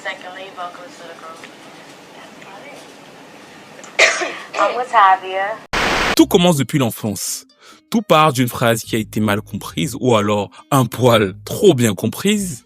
second lead vocalist of the group. That's about it. I'm with Tavia. Tout commence depuis l'enfance. Tout part d'une phrase qui a été mal comprise ou alors un poil trop bien comprise.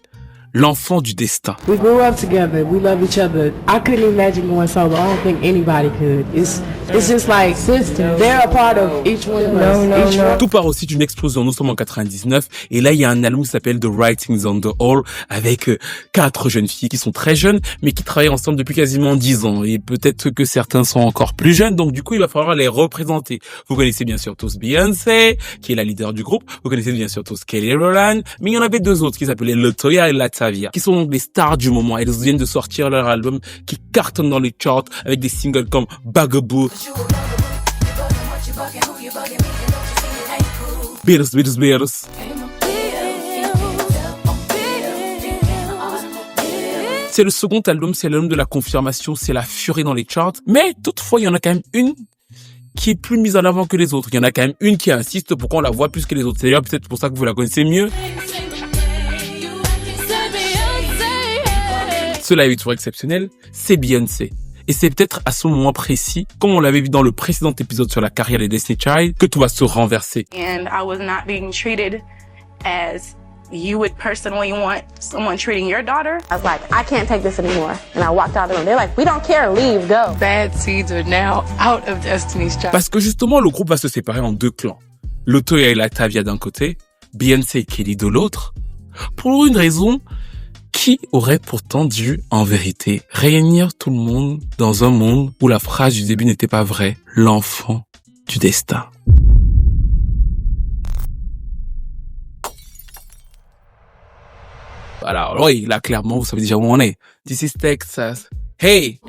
L'enfant du destin. We grew up together. We love each other. I couldn't imagine going solo. I don't think anybody could. It's just like sisters. They're a part of each one of us. Tout part aussi d'une explosion. Nous sommes en 99 et là il y a un album qui s'appelle The Writings on the Wall avec 4 jeunes filles qui sont très jeunes mais qui travaillent ensemble depuis quasiment 10 ans et peut-être que certains sont encore plus jeunes. Donc du coup il va falloir les représenter. Vous connaissez bien sûr tous Beyoncé qui est la leader du groupe. Vous connaissez bien sûr tous Kelly Rowland. Mais il y en avait 2 autres qui s'appelaient LaToya et Latavia, qui sont donc les stars du moment. Elles viennent de sortir leur album qui cartonne dans les charts avec des singles comme Bugaboo, Beers, Beers, Beers. C'est le second album, c'est l'album de la confirmation, c'est la furie dans les charts. Mais toutefois, il y en a quand même une qui est plus mise en avant que les autres. Il y en a quand même une qui insiste pour qu'on la voit plus que les autres. C'est d'ailleurs peut-être pour ça que vous la connaissez mieux. Cela est toujours exceptionnel, c'est Beyoncé. Et c'est peut-être à ce moment précis, comme on l'avait vu dans le précédent épisode sur la carrière des Destiny Child, que tout va se renverser. And I was not being treated as you would personally want someone treating your daughter. I was like, I can't take this anymore. And I walked out of the room. They're like, we don't care, leave, go. Bad seeds are now out of Destiny's Child. Parce que justement, le groupe va se séparer en 2 clans. LaToya et Latavia d'un côté, Beyoncé et Kelly de l'autre, pour une raison qui aurait pourtant dû, en vérité, réunir tout le monde dans un monde où la phrase du début n'était pas vraie, l'enfant du destin. Alors oui, là clairement, vous savez déjà où on est. This is Texas. Hey!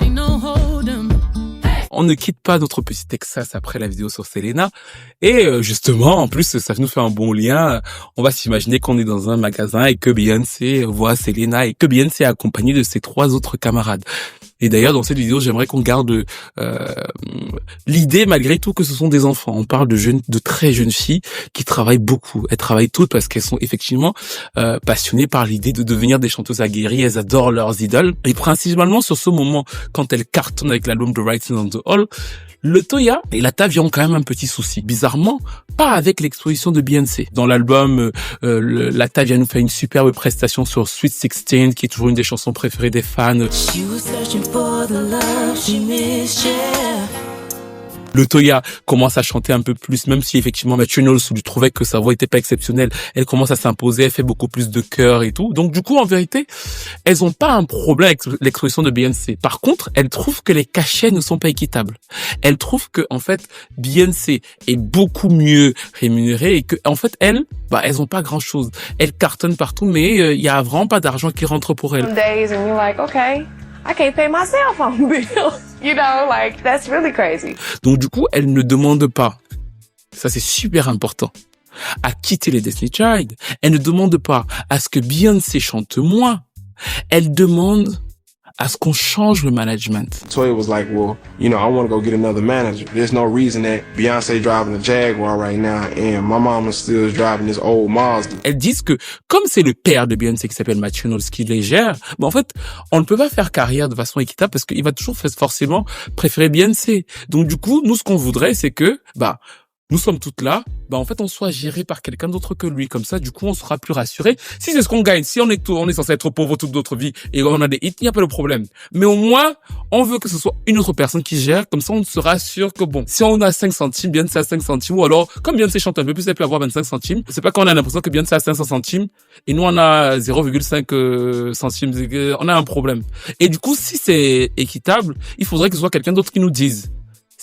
On ne quitte pas notre petit Texas après la vidéo sur Selena. Et justement, en plus, ça nous fait un bon lien. On va s'imaginer qu'on est dans un magasin et que Beyoncé voit Selena et que Beyoncé est accompagnée de ses 3 autres camarades. Et d'ailleurs, dans cette vidéo, j'aimerais qu'on garde l'idée, malgré tout, que ce sont des enfants. On parle de très jeunes filles qui travaillent beaucoup. Elles travaillent toutes parce qu'elles sont effectivement passionnées par l'idée de devenir des chanteuses aguerries. Elles adorent leurs idoles. Et principalement sur ce moment, quand elles cartonnent avec l'album The Writings on the Wall, LaToya et Latavia ont quand même un petit souci. Bizarrement, pas avec l'exposition de Beyoncé. Dans l'album, Latavia nous fait une superbe prestation sur Sweet 16, qui est toujours une des chansons préférées des fans. LaToya commence à chanter un peu plus, même si effectivement Matthew Knowles lui trouvait que sa voix était pas exceptionnelle. Elle commence à s'imposer, elle fait beaucoup plus de chœurs et tout. Donc du coup, en vérité, elles ont pas un problème avec l'exposition de Beyoncé. Par contre, elles trouvent que les cachets ne sont pas équitables. Elles trouvent que en fait Beyoncé est beaucoup mieux rémunérée et que en fait elles ont pas grand chose. Elles cartonnent partout, mais il y a vraiment pas d'argent qui rentre pour elles. Some days and you're like, okay, I can't pay my cell phone bill. You know, like, that's really crazy. Donc du coup, elles ne demandent pas, ça c'est super important, à quitter les Destiny Child. Elles ne demandent pas à ce que Beyoncé chante moins. Elles demandent à ce qu'on change le management. Toya was like, well, you know, I want to go get another manager. There's no reason that Beyoncé driving a Jaguar right now and my mama still is driving this old Mazda. Elles disent que, comme c'est le père de Beyoncé qui s'appelle Matthew Knowles qui les gère, en fait, on ne peut pas faire carrière de façon équitable parce qu'il va toujours forcément préférer Beyoncé. Donc du coup, nous, ce qu'on voudrait, c'est que, nous sommes toutes là, en fait, on soit géré par quelqu'un d'autre que lui. Comme ça, du coup, on sera plus rassuré. Si c'est ce qu'on gagne, si on est censé être pauvre toute notre vie et on a des hits, il n'y a pas de problème. Mais au moins, on veut que ce soit une autre personne qui gère. Comme ça, on se rassure que si on a 5 centimes, Beyoncé a 5 centimes. Ou alors, comme Beyoncé chante un peu plus, elle peut avoir 25 centimes. C'est pas qu'on a l'impression que Beyoncé a 500 centimes et nous, on a 0,5 centimes. On a un problème. Et du coup, si c'est équitable, il faudrait que ce soit quelqu'un d'autre qui nous dise.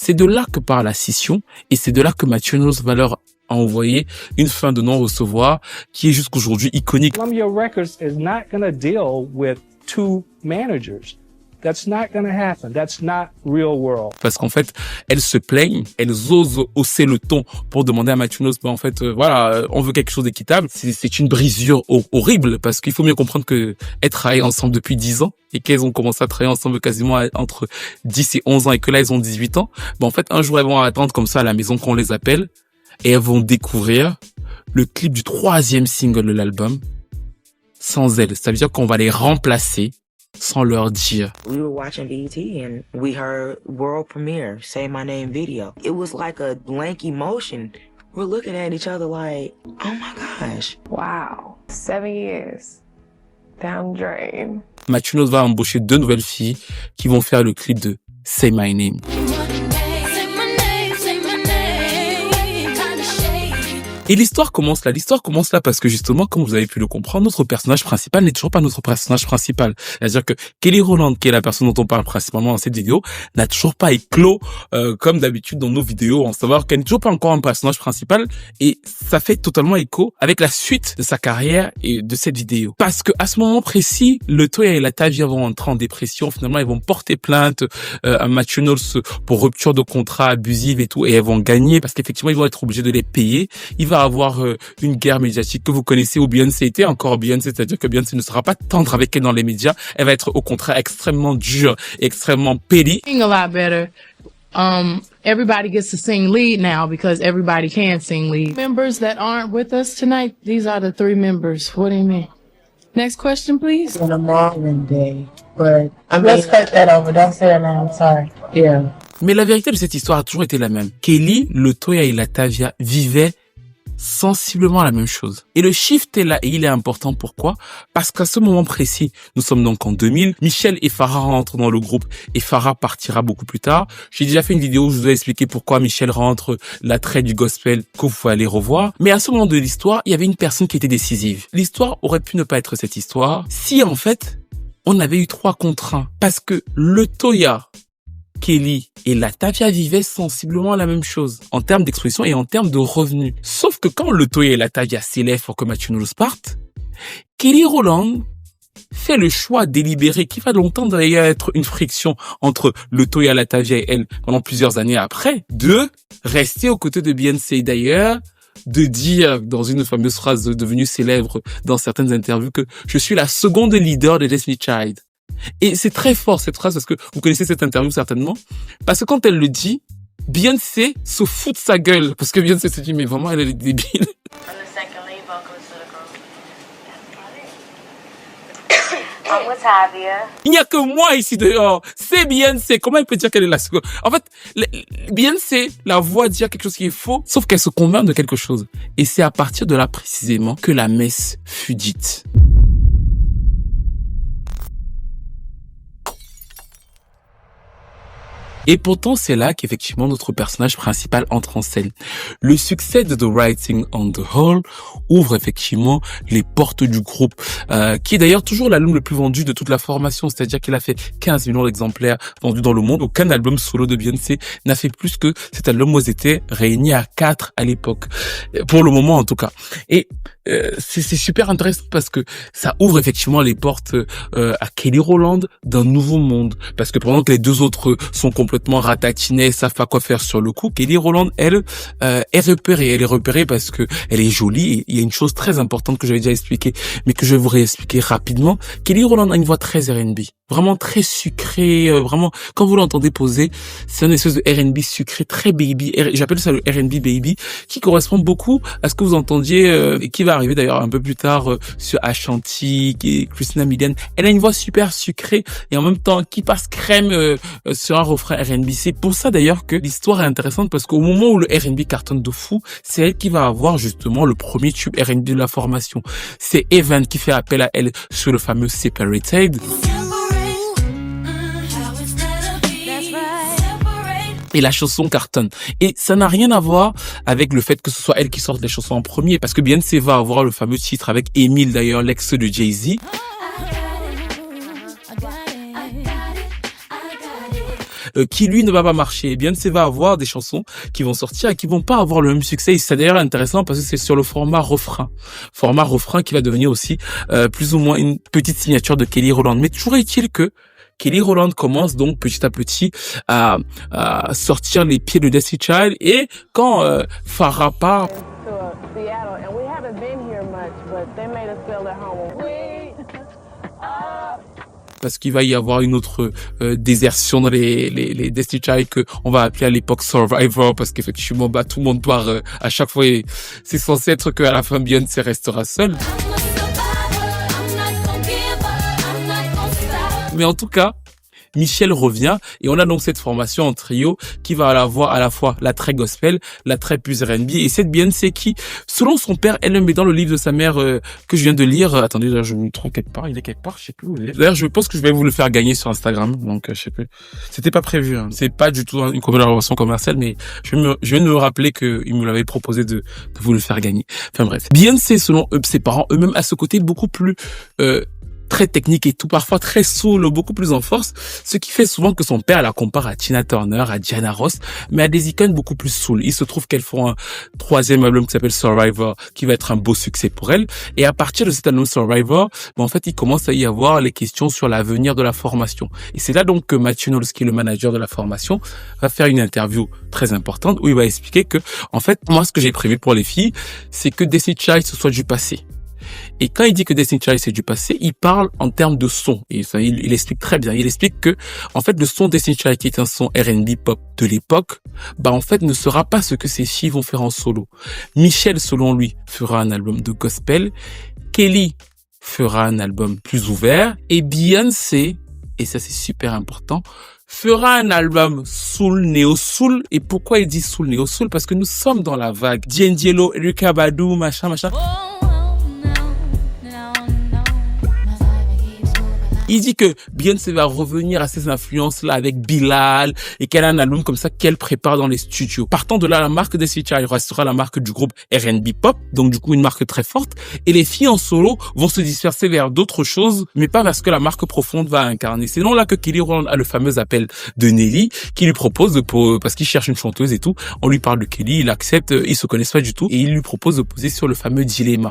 C'est de là que part la scission et c'est de là que Matthew Knowles va leur envoyer une fin de non-recevoir qui est jusqu'aujourd'hui iconique. Columbia Records is not going to deal with 2 managers. That's not going to happen. That's not real world. Parce qu'en fait, elles se plaignent, elles osent hausser le ton pour demander à Matthew Knowles, on veut quelque chose d'équitable. C'est une brisure horrible parce qu'il faut mieux comprendre que elles travaillent ensemble depuis 10 ans et qu'elles ont commencé à travailler ensemble quasiment entre 10 et 11 ans et que là, elles ont 18 ans. En fait, un jour, elles vont attendre comme ça à la maison qu'on les appelle et elles vont découvrir le clip du 3e single de l'album sans elles. Ça veut dire qu'on va les remplacer sans leur dire. We were watching BET and we heard world premiere, Say My Name video. It was like a blank emotion. We're looking at each other like, oh my gosh. Wow. 7 years down the drain. Mathieu Note va embaucher 2 nouvelles filles qui vont faire le clip de Say My Name. Et l'histoire commence là parce que justement, comme vous avez pu le comprendre, notre personnage principal n'est toujours pas notre personnage principal. C'est-à-dire que Kelly Rowland, qui est la personne dont on parle principalement dans cette vidéo, n'a toujours pas éclos, comme d'habitude dans nos vidéos, en savoir qu'elle n'est toujours pas encore un personnage principal, et ça fait totalement écho avec la suite de sa carrière et de cette vidéo. Parce que à ce moment précis, le Toya et la Tavia vont entrer en dépression, finalement ils vont porter plainte à Mathieu Knowles pour rupture de contrat abusive et tout, et elles vont gagner parce qu'effectivement ils vont être obligés de les payer. Il va avoir une guerre médiatique que vous connaissez où Beyoncé était encore Beyoncé, c'est-à-dire que Beyoncé ne sera pas tendre avec elle dans les médias, elle va être au contraire extrêmement dure, extrêmement petty. A lot better. Everybody gets to sing lead now because everybody can sing lead. Members that aren't with us tonight, these are the 3 members. What do you mean? Next question, please. On a Marvin Day, but let's cut that over. Don't say it now. I'm sorry. Yeah. Mais la vérité de cette histoire a toujours été la même. Kelly, le Toya et la Tavia vivaient sensiblement la même chose. Et le shift est là et il est important. Pourquoi? Parce qu'à ce moment précis, nous sommes donc en 2000, Michel et Farrah rentrent dans le groupe et Farrah partira beaucoup plus tard. J'ai déjà fait une vidéo où je vous ai expliqué pourquoi Michel rentre, l'attrait du gospel que vous pouvez aller revoir. Mais à ce moment de l'histoire, il y avait une personne qui était décisive. L'histoire aurait pu ne pas être cette histoire si en fait, on avait eu 3 contre 1. Parce que le Toya, Kelly et la Tavia vivaient sensiblement la même chose en termes d'expression et en termes de revenus. Sauf que quand le Toya et la Tavia s'élèvent pour que Mathieu Knowles parte, Kelly Rowland fait le choix délibéré qui va longtemps d'ailleurs être une friction entre le Toya, la Tavia et elle pendant plusieurs années après, de rester aux côtés de Beyoncé. D'ailleurs, de dire dans une fameuse phrase devenue célèbre dans certaines interviews que je suis la seconde leader de Destiny Child. Et c'est très fort cette phrase parce que vous connaissez cette interview certainement. Parce que quand elle le dit, Beyoncé se fout de sa gueule. Parce que Beyoncé se dit mais vraiment elle est débile. I'm the second lead vocalist of the group. I'm with Tavia. Il n'y a que moi ici dehors. C'est Beyoncé. Comment elle peut dire qu'elle est la seconde? En fait, Beyoncé la voit dire quelque chose qui est faux, sauf qu'elle se convainc de quelque chose. Et c'est à partir de là précisément que la messe fut dite. Et pourtant, c'est là qu'effectivement notre personnage principal entre en scène. Le succès de The Writing on the Whole ouvre effectivement les portes du groupe, qui est d'ailleurs toujours l'album le plus vendu de toute la formation, c'est-à-dire qu'il a fait 15 millions d'exemplaires vendus dans le monde. Aucun album solo de Beyoncé n'a fait plus que cet album où ils étaient réunis à 4 à l'époque, pour le moment en tout cas. Et c'est super intéressant parce que ça ouvre effectivement les portes à Kelly Rowland d'un nouveau monde, parce que pendant que les 2 autres sont complètement ratatinés, savent pas quoi faire sur le coup, Kelly Rowland, elle, est repérée. Elle est repérée parce que elle est jolie. Et il y a une chose très importante que j'avais déjà expliquée, mais que je vais vous réexpliquer rapidement. Kelly Rowland a une voix très R&B, vraiment très sucrée, vraiment, quand vous l'entendez poser, c'est une espèce de R&B sucré, très baby. J'appelle ça le R&B baby, qui correspond beaucoup à ce que vous entendiez, et qui va arriver d'ailleurs un peu plus tard sur Ashanti, qui est Christina Milian. Elle a une voix super sucrée et en même temps qui passe crème sur un refrain R&B. C'est pour ça d'ailleurs que l'histoire est intéressante, parce qu'au moment où le R&B cartonne de fou, c'est elle qui va avoir justement le premier tube R&B de la formation. C'est Evan qui fait appel à elle sur le fameux Separated. Et la chanson cartonne. Et ça n'a rien à voir avec le fait que ce soit elle qui sorte les chansons en premier, parce que Beyoncé va avoir le fameux titre avec Emile, d'ailleurs l'ex de Jay-Z. Qui lui ne va pas marcher. Beyoncé va avoir des chansons qui vont sortir et qui vont pas avoir le même succès. Et c'est d'ailleurs intéressant parce que c'est sur le format refrain qui va devenir aussi plus ou moins une petite signature de Kelly Rowland. Mais toujours est-il que Kelly Rowland commence donc petit à petit à sortir les pieds de Destiny Child, et quand Farrah part, parce qu'il va y avoir une autre désertion dans les Destiny Child que on va appeler à l'époque Survivor, parce qu'effectivement tout le monde part à chaque fois, et c'est censé être qu'à la fin Beyoncé restera seule. Mais en tout cas, Michel revient et on a donc cette formation en trio qui va avoir à la fois la très gospel, la très plus R&B et cette Beyoncé qui, selon son père elle-même, mais dans le livre de sa mère que je viens de lire, attendez, là je me trouve quelque part, il est quelque part, je sais plus où il est. D'ailleurs, je pense que je vais vous le faire gagner sur Instagram, donc je sais plus. C'était pas prévu, hein. C'est pas du tout une collaboration commerciale, mais je viens de me rappeler que il me l'avait proposé de vous le faire gagner. Enfin bref, Beyoncé, selon ses parents eux-mêmes, a ce côté beaucoup plus très technique et tout, parfois très soul, beaucoup plus en force, ce qui fait souvent que son père la compare à Tina Turner, à Diana Ross, mais à des icônes beaucoup plus soul. Il se trouve qu'elles font un 3e album qui s'appelle Survivor, qui va être un beau succès pour elle, et à partir de cet album Survivor, en fait, il commence à y avoir les questions sur l'avenir de la formation. Et c'est là donc que Matthew Knowles, qui est le manager de la formation, va faire une interview très importante où il va expliquer que, en fait, moi, ce que j'ai prévu pour les filles, c'est que Destiny Child ce soit du passé. Et quand il dit que Destiny Child c'est du passé, il parle en termes de son. Et ça, il explique très bien. Il explique que, en fait, le son Destiny Child, qui est un son R&B pop de l'époque, en fait, ne sera pas ce que ces filles vont faire en solo. Michel, selon lui, fera un album de gospel. Kelly fera un album plus ouvert. Et Beyoncé, et ça c'est super important, fera un album soul, néo-soul. Et pourquoi il dit soul, néo-soul? Parce que nous sommes dans la vague D'Angelo, Erykah Badu, machin. Il dit que Beyoncé va revenir à ces influences-là avec Bilal et qu'elle a un album comme ça qu'elle prépare dans les studios. Partant de là, la marque Destiny Child restera la marque du groupe R&B pop, donc du coup une marque très forte. Et les filles en solo vont se disperser vers d'autres choses, mais pas vers ce que la marque profonde va incarner. C'est donc là que Kelly Rowland a le fameux appel de Nelly qui lui propose parce qu'il cherche une chanteuse et tout. On lui parle de Kelly, il accepte, ils se connaissent pas du tout et il lui propose de poser sur le fameux dilemma.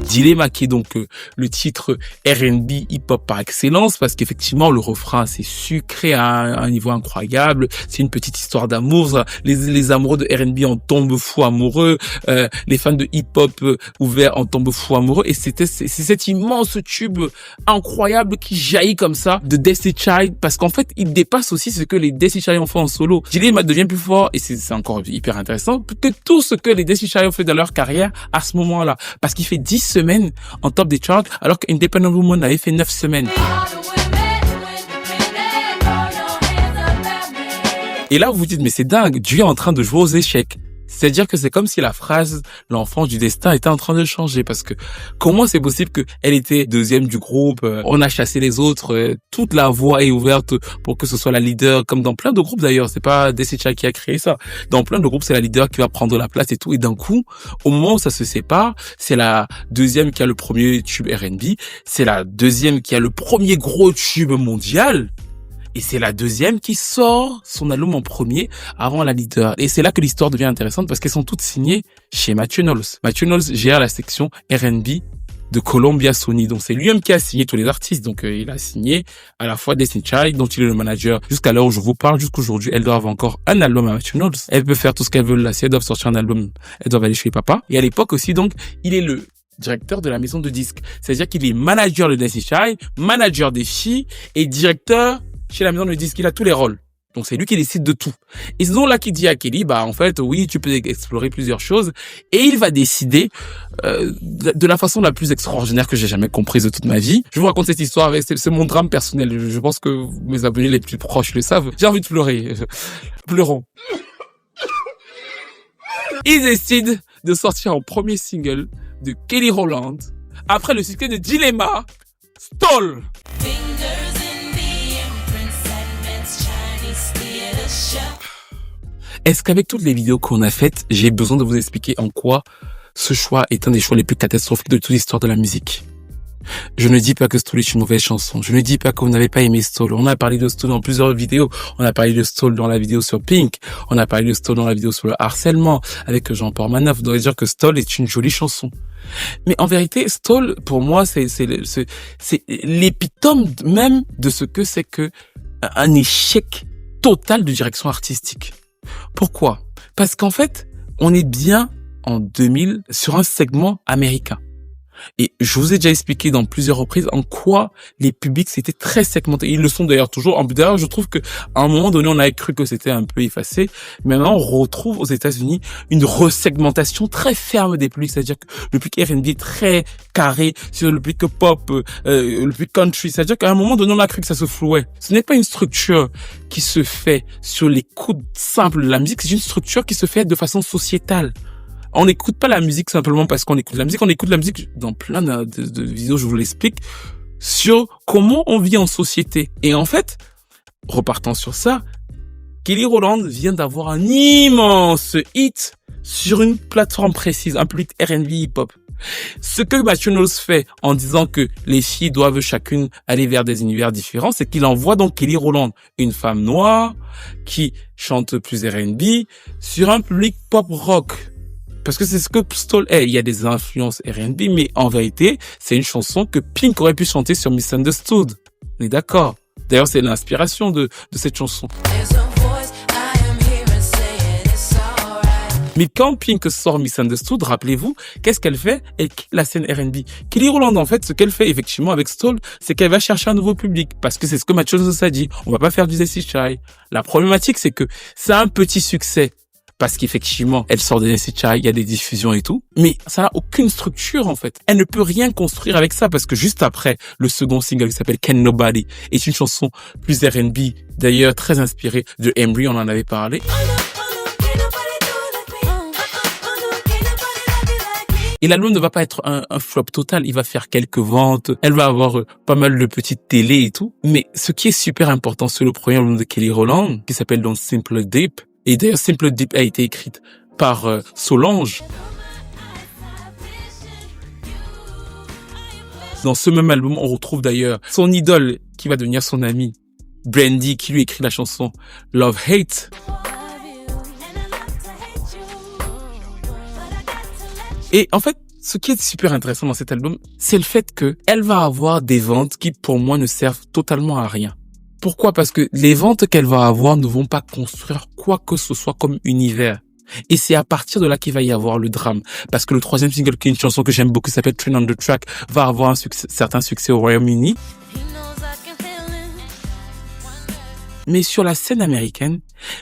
Dilemma qui est donc le titre R&B hip-hop par excellence parce qu'effectivement le refrain c'est sucré à un niveau incroyable, c'est une petite histoire d'amour, les amoureux de R&B en tombent fous amoureux, les fans de hip-hop ouvert en tombent fous amoureux et c'est cet immense tube incroyable qui jaillit comme ça de Destiny Child parce qu'en fait il dépasse aussi ce que les Destiny Child ont fait en solo. Dilemma devient plus fort et c'est encore hyper intéressant que tout ce que les Destiny Child ont fait dans leur carrière à ce moment-là parce qu'il fait 10 semaines en top des charts, alors qu'Independent Woman avait fait 9 semaines. Et là, vous vous dites, mais c'est dingue, Dieu est en train de jouer aux échecs. C'est-à-dire que c'est comme si la phrase « l'enfant du destin » était en train de changer parce que comment c'est possible qu'elle était deuxième du groupe, on a chassé les autres, toute la voie est ouverte pour que ce soit la leader, comme dans plein de groupes d'ailleurs, c'est pas Destiny Child qui a créé ça. Dans plein de groupes, c'est la leader qui va prendre la place et tout, et d'un coup, au moment où ça se sépare, c'est la deuxième qui a le premier tube R&B, c'est la deuxième qui a le premier gros tube mondial, et c'est la deuxième qui sort son album en premier avant la leader. Et c'est là que l'histoire devient intéressante parce qu'elles sont toutes signées chez Matthew Knowles. Matthew Knowles gère la section R&B de Columbia Sony. Donc c'est lui-même qui a signé tous les artistes. Donc il a signé à la fois Destiny Child, dont il est le manager jusqu'à l'heure où je vous parle, jusqu'aujourd'hui. Elles doivent encore un album à Matthew Knowles. Elles peuvent faire tout ce qu'elles veulent là. Si elles doivent sortir un album, elles doivent aller chez papa. Et à l'époque aussi, donc, il est le directeur de la maison de disques. C'est-à-dire qu'il est manager de Destiny Child, manager des filles et directeur chez la maison de disques. Il a tous les rôles. Donc c'est lui qui décide de tout. Et c'est donc là qu'il dit à Kelly, en fait, oui, tu peux explorer plusieurs choses. Et il va décider de la façon la plus extraordinaire que j'ai jamais comprise de toute ma vie. Je vous raconte cette histoire, c'est mon drame personnel. Je pense que mes abonnés les plus proches le savent. J'ai envie de pleurer. Pleurons. Ils décident de sortir en premier single de Kelly Rowland après le succès de Dilemma, Stall. Est-ce qu'avec toutes les vidéos qu'on a faites, j'ai besoin de vous expliquer en quoi ce choix est un des choix les plus catastrophiques de toute l'histoire de la musique? Je ne dis pas que Stall est une mauvaise chanson. Je ne dis pas que vous n'avez pas aimé Stall. On a parlé de Stall dans plusieurs vidéos. On a parlé de Stall dans la vidéo sur Pink. On a parlé de Stall dans la vidéo sur le harcèlement avec Jean-Paul Manoff. Vous devez dire que Stall est une jolie chanson. Mais en vérité, Stall, pour moi, c'est l'épitome même de ce que c'est que un échec total de direction artistique. Pourquoi? Parce qu'en fait, on est bien en 2000 sur un segment américain. Et je vous ai déjà expliqué dans plusieurs reprises en quoi les publics c'était très segmenté. Ils le sont d'ailleurs toujours. D'ailleurs, je trouve que à un moment donné, on avait cru que c'était un peu effacé. Mais maintenant, on retrouve aux États-Unis une resegmentation très ferme des publics. C'est-à-dire que le public R&B est très carré sur le public pop, le public country. C'est-à-dire qu'à un moment donné, on a cru que ça se flouait. Ce n'est pas une structure qui se fait sur l'écoute simple de la musique. C'est une structure qui se fait de façon sociétale. On n'écoute pas la musique simplement parce qu'on écoute la musique. On écoute la musique dans plein de vidéos, je vous l'explique, sur comment on vit en société. Et en fait, repartant sur ça, Kelly Rowland vient d'avoir un immense hit sur une plateforme précise, un public R&B hip-hop. Ce que Matthew Knowles fait en disant que les filles doivent chacune aller vers des univers différents, c'est qu'il envoie donc Kelly Rowland, une femme noire, qui chante plus R&B, sur un public pop rock. Parce que c'est ce que Stole est. Il y a des influences R&B, mais en vérité, c'est une chanson que Pink aurait pu chanter sur Misunderstood. On est d'accord. D'ailleurs, c'est l'inspiration de cette chanson. Mais quand Pink sort Misunderstood, rappelez-vous, qu'est-ce qu'elle fait? Elle quitte la scène R&B. Kelly Rowland, en fait, ce qu'elle fait effectivement avec Stole, c'est qu'elle va chercher un nouveau public. Parce que c'est ce que Matthew Knowles a dit. On va pas faire du Destiny Child. La problématique, c'est que c'est un petit succès. Parce qu'effectivement, elle sort de Destiny Child, il y a des diffusions et tout. Mais ça n'a aucune structure, en fait. Elle ne peut rien construire avec ça parce que juste après, le second single qui s'appelle Can Nobody est une chanson plus R&B, d'ailleurs très inspirée de Embry, on en avait parlé. Et l'album ne va pas être un flop total, il va faire quelques ventes, elle va avoir pas mal de petites télés et tout. Mais ce qui est super important, c'est le premier album de Kelly Rowland, qui s'appelle donc Simple Deep. Et d'ailleurs, Simple Deep a été écrite par Solange. Dans ce même album, on retrouve d'ailleurs son idole, qui va devenir son amie, Brandy, qui lui écrit la chanson Love Hate. Et en fait, ce qui est super intéressant dans cet album, c'est le fait que elle va avoir des ventes qui, pour moi, ne servent totalement à rien. Pourquoi? Parce que les ventes qu'elle va avoir ne vont pas construire quoi que ce soit comme univers. Et c'est à partir de là qu'il va y avoir le drame. Parce que le troisième single, qui est une chanson que j'aime beaucoup, s'appelle Train on the Track, va avoir un certain succès au Royaume-Uni. Mais sur la scène américaine,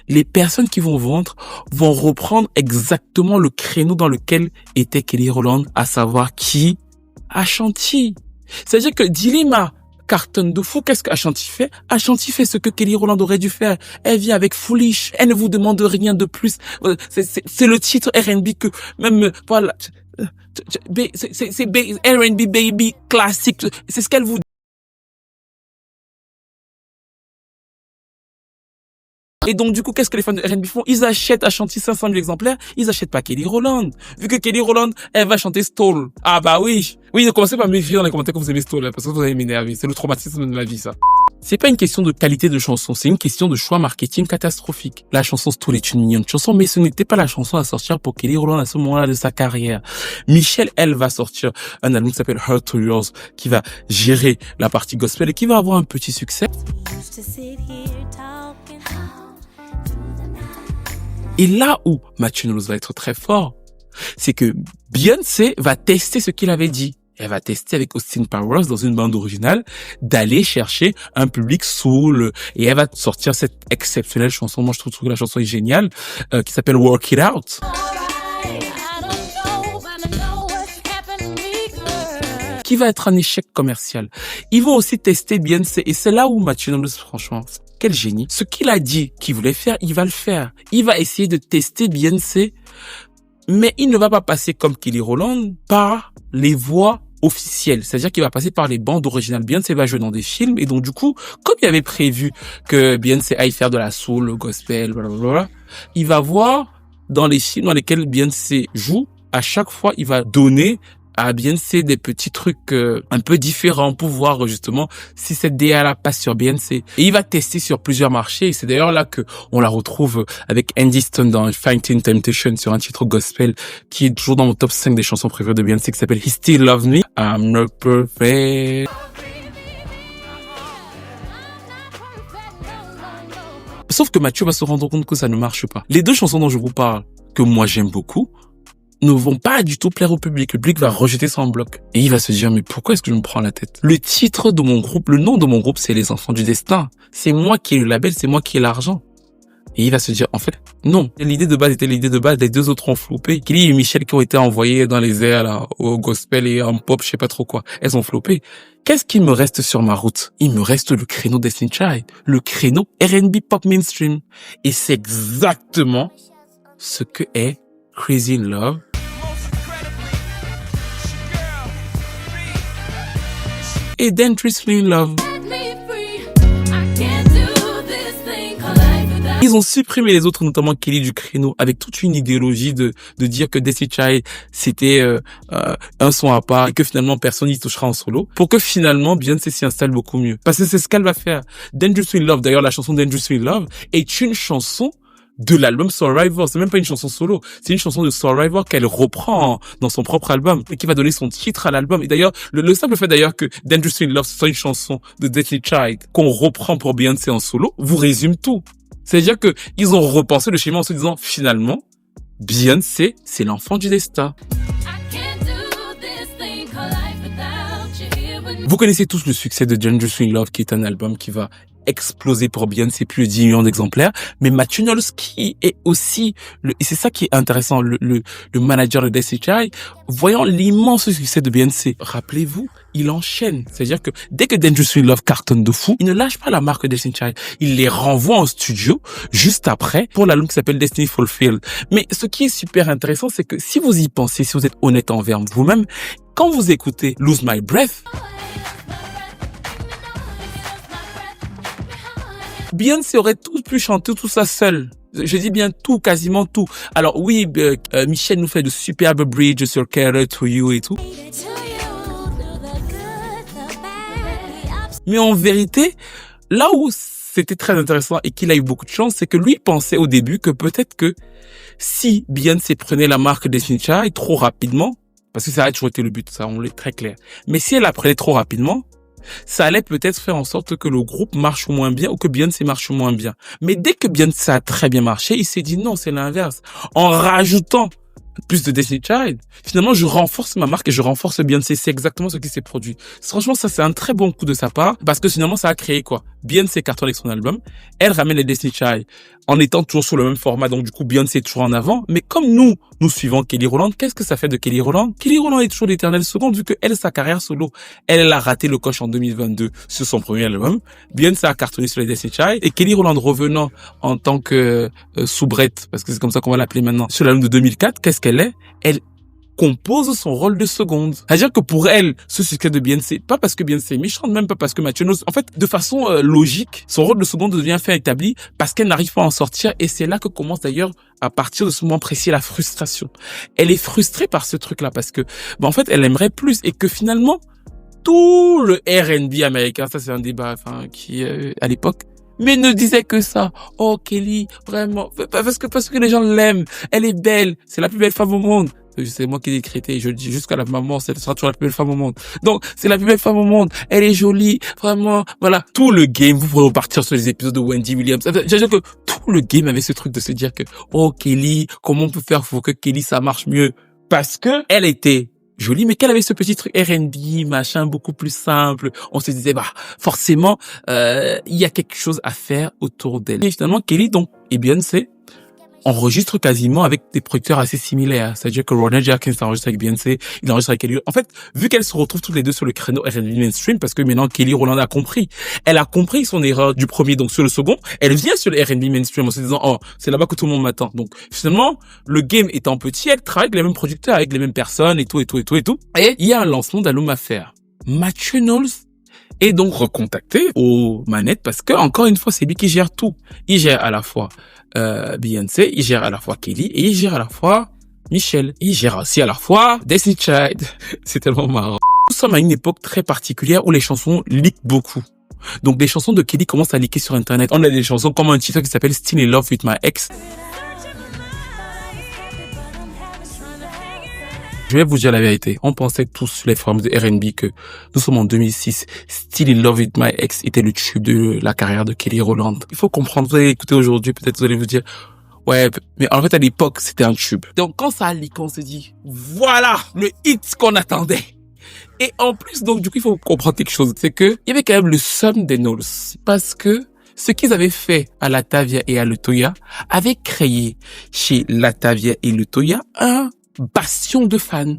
les personnes qui vont vendre vont reprendre exactement le créneau dans lequel était Kelly Rowland, à savoir qui? Ashanti. C'est-à-dire que Dilemma cartonne de fou. Qu'est-ce qu'Ashanti fait? Ashanti fait ce que Kelly Rowland aurait dû faire. Elle vient avec Foolish. Elle ne vous demande rien de plus. C'est le titre R&B que même, voilà, c'est R&B baby classique. C'est ce qu'elle vous. Et donc, du coup, qu'est-ce que les fans de R&B font? Ils achètent Ashanti 500 000 exemplaires, ils achètent pas Kelly Rowland. Vu que Kelly Rowland, elle va chanter Stole. Ah bah oui. Oui, ne commencez pas à m'écrire dans les commentaires que vous aimez Stole, parce que vous allez m'énerver. C'est le traumatisme de ma vie, ça. C'est pas une question de qualité de chanson, c'est une question de choix marketing catastrophique. La chanson Stole est une mignonne chanson, mais ce n'était pas la chanson à sortir pour Kelly Rowland à ce moment-là de sa carrière. Michelle, elle, va sortir un album qui s'appelle Heart to Yours, qui va gérer la partie gospel et qui va avoir un petit succès. Et là où Matthew Knowles va être très fort, c'est que Beyoncé va tester ce qu'il avait dit. Elle va tester avec Austin Powers dans une bande originale d'aller chercher un public soul et elle va sortir cette exceptionnelle chanson. Moi, je trouve que la chanson est géniale, qui s'appelle Work It Out. Qui va être un échec commercial. Ils vont aussi tester Beyoncé et c'est là où Matthew Knowles, franchement, quel génie. Ce qu'il a dit qu'il voulait faire, il va le faire. Il va essayer de tester Beyoncé, mais il ne va pas passer comme Kelly Rowland par les voies officielles. C'est-à-dire qu'il va passer par les bandes originales. Beyoncé va jouer dans des films et donc du coup, comme il avait prévu que Beyoncé aille faire de la soul, le gospel, blablabla, il va voir dans les films dans lesquels Beyoncé joue, à chaque fois, il va donner à Beyoncé des petits trucs un peu différents pour voir justement si cette DA-là passe sur Beyoncé. Et il va tester sur plusieurs marchés. Et c'est d'ailleurs là que on la retrouve avec Andy Stone dans Fighting Temptation sur un titre gospel qui est toujours dans mon top 5 des chansons préférées de Beyoncé qui s'appelle He Still Loves Me. I'm not perfect. Sauf que Mathieu va se rendre compte que ça ne marche pas. Les deux chansons dont je vous parle, que moi j'aime beaucoup, ne vont pas du tout plaire au public. Le public va rejeter ça en bloc. Et il va se dire, mais pourquoi est-ce que je me prends la tête? Le titre de mon groupe, le nom de mon groupe, c'est Les Enfants du Destin. C'est moi qui ai le label, c'est moi qui ai l'argent. Et il va se dire, en fait, non. L'idée de base était l'idée de base, les deux autres ont floppé. Kelly et Michel qui ont été envoyés dans les airs, là, au gospel et en pop, je sais pas trop quoi. Elles ont floppé. Qu'est-ce qui me reste sur ma route? Il me reste le créneau Destiny Child. Le créneau R&B pop mainstream. Et c'est exactement ce que est Crazy in Love. Et Dangerously in Love. Ils ont supprimé les autres, notamment Kelly, du créneau, avec toute une idéologie de dire que Destiny Child, c'était un son à part et que finalement personne n'y touchera en solo, pour que finalement Beyoncé s'y installe beaucoup mieux. Parce que c'est ce qu'elle va faire. Dangerously in Love, d'ailleurs la chanson Dangerously in Love, est une chanson de l'album Survivor. C'est même pas une chanson solo, c'est une chanson de Survivor qu'elle reprend dans son propre album et qui va donner son titre à l'album. Et d'ailleurs, le simple fait d'ailleurs que Dangerously in Love soit une chanson de Destiny Child qu'on reprend pour Beyoncé en solo, vous résume tout. C'est-à-dire que ils ont repensé le schéma en se disant, finalement, Beyoncé, c'est l'enfant du destin. Vous connaissez tous le succès de Dangerously in Love, qui est un album qui va exploser pour Beyoncé, plus de 10 millions d'exemplaires. Mais Matthew Knowles, qui est aussi, et c'est ça qui est intéressant, le manager de Destiny Child, voyant l'immense succès de Beyoncé, rappelez-vous, il enchaîne. C'est-à-dire que dès que Dangerously in Love cartonne de fou, il ne lâche pas la marque Destiny Child. Il les renvoie en studio juste après pour l'album qui s'appelle Destiny Fulfilled. Mais ce qui est super intéressant, c'est que si vous y pensez, si vous êtes honnête envers vous-même, quand vous écoutez Lose My Breath, Beyoncé aurait tout pu chanter tout ça seule. Je dis bien tout, quasiment tout. Alors oui, Michel nous fait de superbes bridges sur Cater to You et tout. Mais en vérité, là où c'était très intéressant et qu'il a eu beaucoup de chance, c'est que lui pensait au début que peut-être que si Beyoncé prenait la marque Destiny Child trop rapidement, parce que ça a toujours été le but, ça on l'est très clair, mais si elle la prenait trop rapidement, ça allait peut-être faire en sorte que le groupe marche moins bien ou que Beyoncé marche moins bien. Mais dès que Beyoncé a très bien marché, il s'est dit non, c'est l'inverse. En rajoutant plus de Destiny Child, finalement, je renforce ma marque et je renforce Beyoncé. C'est exactement ce qui s'est produit. Franchement, ça, c'est un très bon coup de sa part parce que finalement, ça a créé quoi? Beyoncé cartonne avec son album. Elle ramène les Destiny Child en étant toujours sur le même format. Donc, du coup, Beyoncé est toujours en avant. Mais comme nous suivons Kelly Rowland, qu'est-ce que ça fait de Kelly Rowland? Kelly Rowland est toujours l'éternelle seconde vu que elle, sa carrière solo, elle a raté le coche en 2022 sur son premier album. Beyoncé a cartonné sur les Destiny Child et Kelly Rowland revenant en tant que soubrette, parce que c'est comme ça qu'on va l'appeler maintenant, sur l'album de 2004, qu'est-ce qu'elle est? Elle compose son rôle de seconde. C'est-à-dire que pour elle, ce succès de Beyoncé, pas parce que Beyoncé est méchante, même pas parce que Matthew Knowles, en fait, de façon logique, son rôle de seconde devient fait établi parce qu'elle n'arrive pas à en sortir et c'est là que commence d'ailleurs, à partir de ce moment précis, la frustration. Elle est frustrée par ce truc-là parce que, en fait, elle aimerait plus et que finalement, tout le R&B américain, ça c'est un débat, qui, à l'époque, mais ne disait que ça. Oh, Kelly, vraiment, parce que les gens l'aiment. Elle est belle. C'est la plus belle femme au monde. C'est moi qui l'ai décrété. Je le dis jusqu'à la maman, ce sera toujours la plus belle femme au monde. Donc, c'est la plus belle femme au monde. Elle est jolie. Vraiment. Voilà. Tout le game, vous pourrez repartir sur les épisodes de Wendy Williams. C'est-à-dire que tout le game avait ce truc de se dire que, oh, Kelly, comment on peut faire pour que Kelly, ça marche mieux? Parce que elle était jolie, mais qu'elle avait ce petit truc R&B, machin, beaucoup plus simple. On se disait, forcément, il y a quelque chose à faire autour d'elle. Et finalement, Kelly, donc, et Beyoncé, enregistre quasiment avec des producteurs assez similaires. C'est-à-dire que Ronald Jerkins enregistre avec Beyoncé, il enregistre avec Kelly. En fait, vu qu'elles se retrouvent toutes les deux sur le créneau R&B mainstream, parce que maintenant Kelly Rowland a compris. Elle a compris son erreur du premier, donc sur le second, elle vient sur le R&B mainstream en se disant, oh, c'est là-bas que tout le monde m'attend. Donc, finalement, le game étant petit, elle travaille avec les mêmes producteurs, avec les mêmes personnes et tout. Et il y a un lancement d'album à faire. Matthew Knowles est donc recontacté aux manettes parce que, encore une fois, c'est lui qui gère tout. Il gère à la fois Beyoncé, il gère à la fois Kelly et il gère à la fois Michel. Il gère aussi à la fois Destiny Child. C'est tellement marrant. Nous sommes à une époque très particulière où les chansons leak beaucoup. Donc les chansons de Kelly commencent à leaker sur Internet. On a des chansons comme un titre qui s'appelle Still in Love with My Ex. Je vais vous dire la vérité. On pensait tous sur les forums de R&B que nous sommes en 2006. Still in Love with My Ex était le tube de la carrière de Kelly Rowland. Il faut comprendre. Vous allez écouter aujourd'hui, peut-être vous allez vous dire, Ouais, mais en fait, à l'époque, c'était un tube. Donc, quand ça a leak, on s'est dit, voilà, le hit qu'on attendait. Et en plus, donc, du coup, il faut comprendre quelque chose. C'est que, il y avait quand même le somme des Knowles. Parce que, ce qu'ils avaient fait à Latavia et à Letoya avait créé chez Latavia et Letoya un bastion de fans.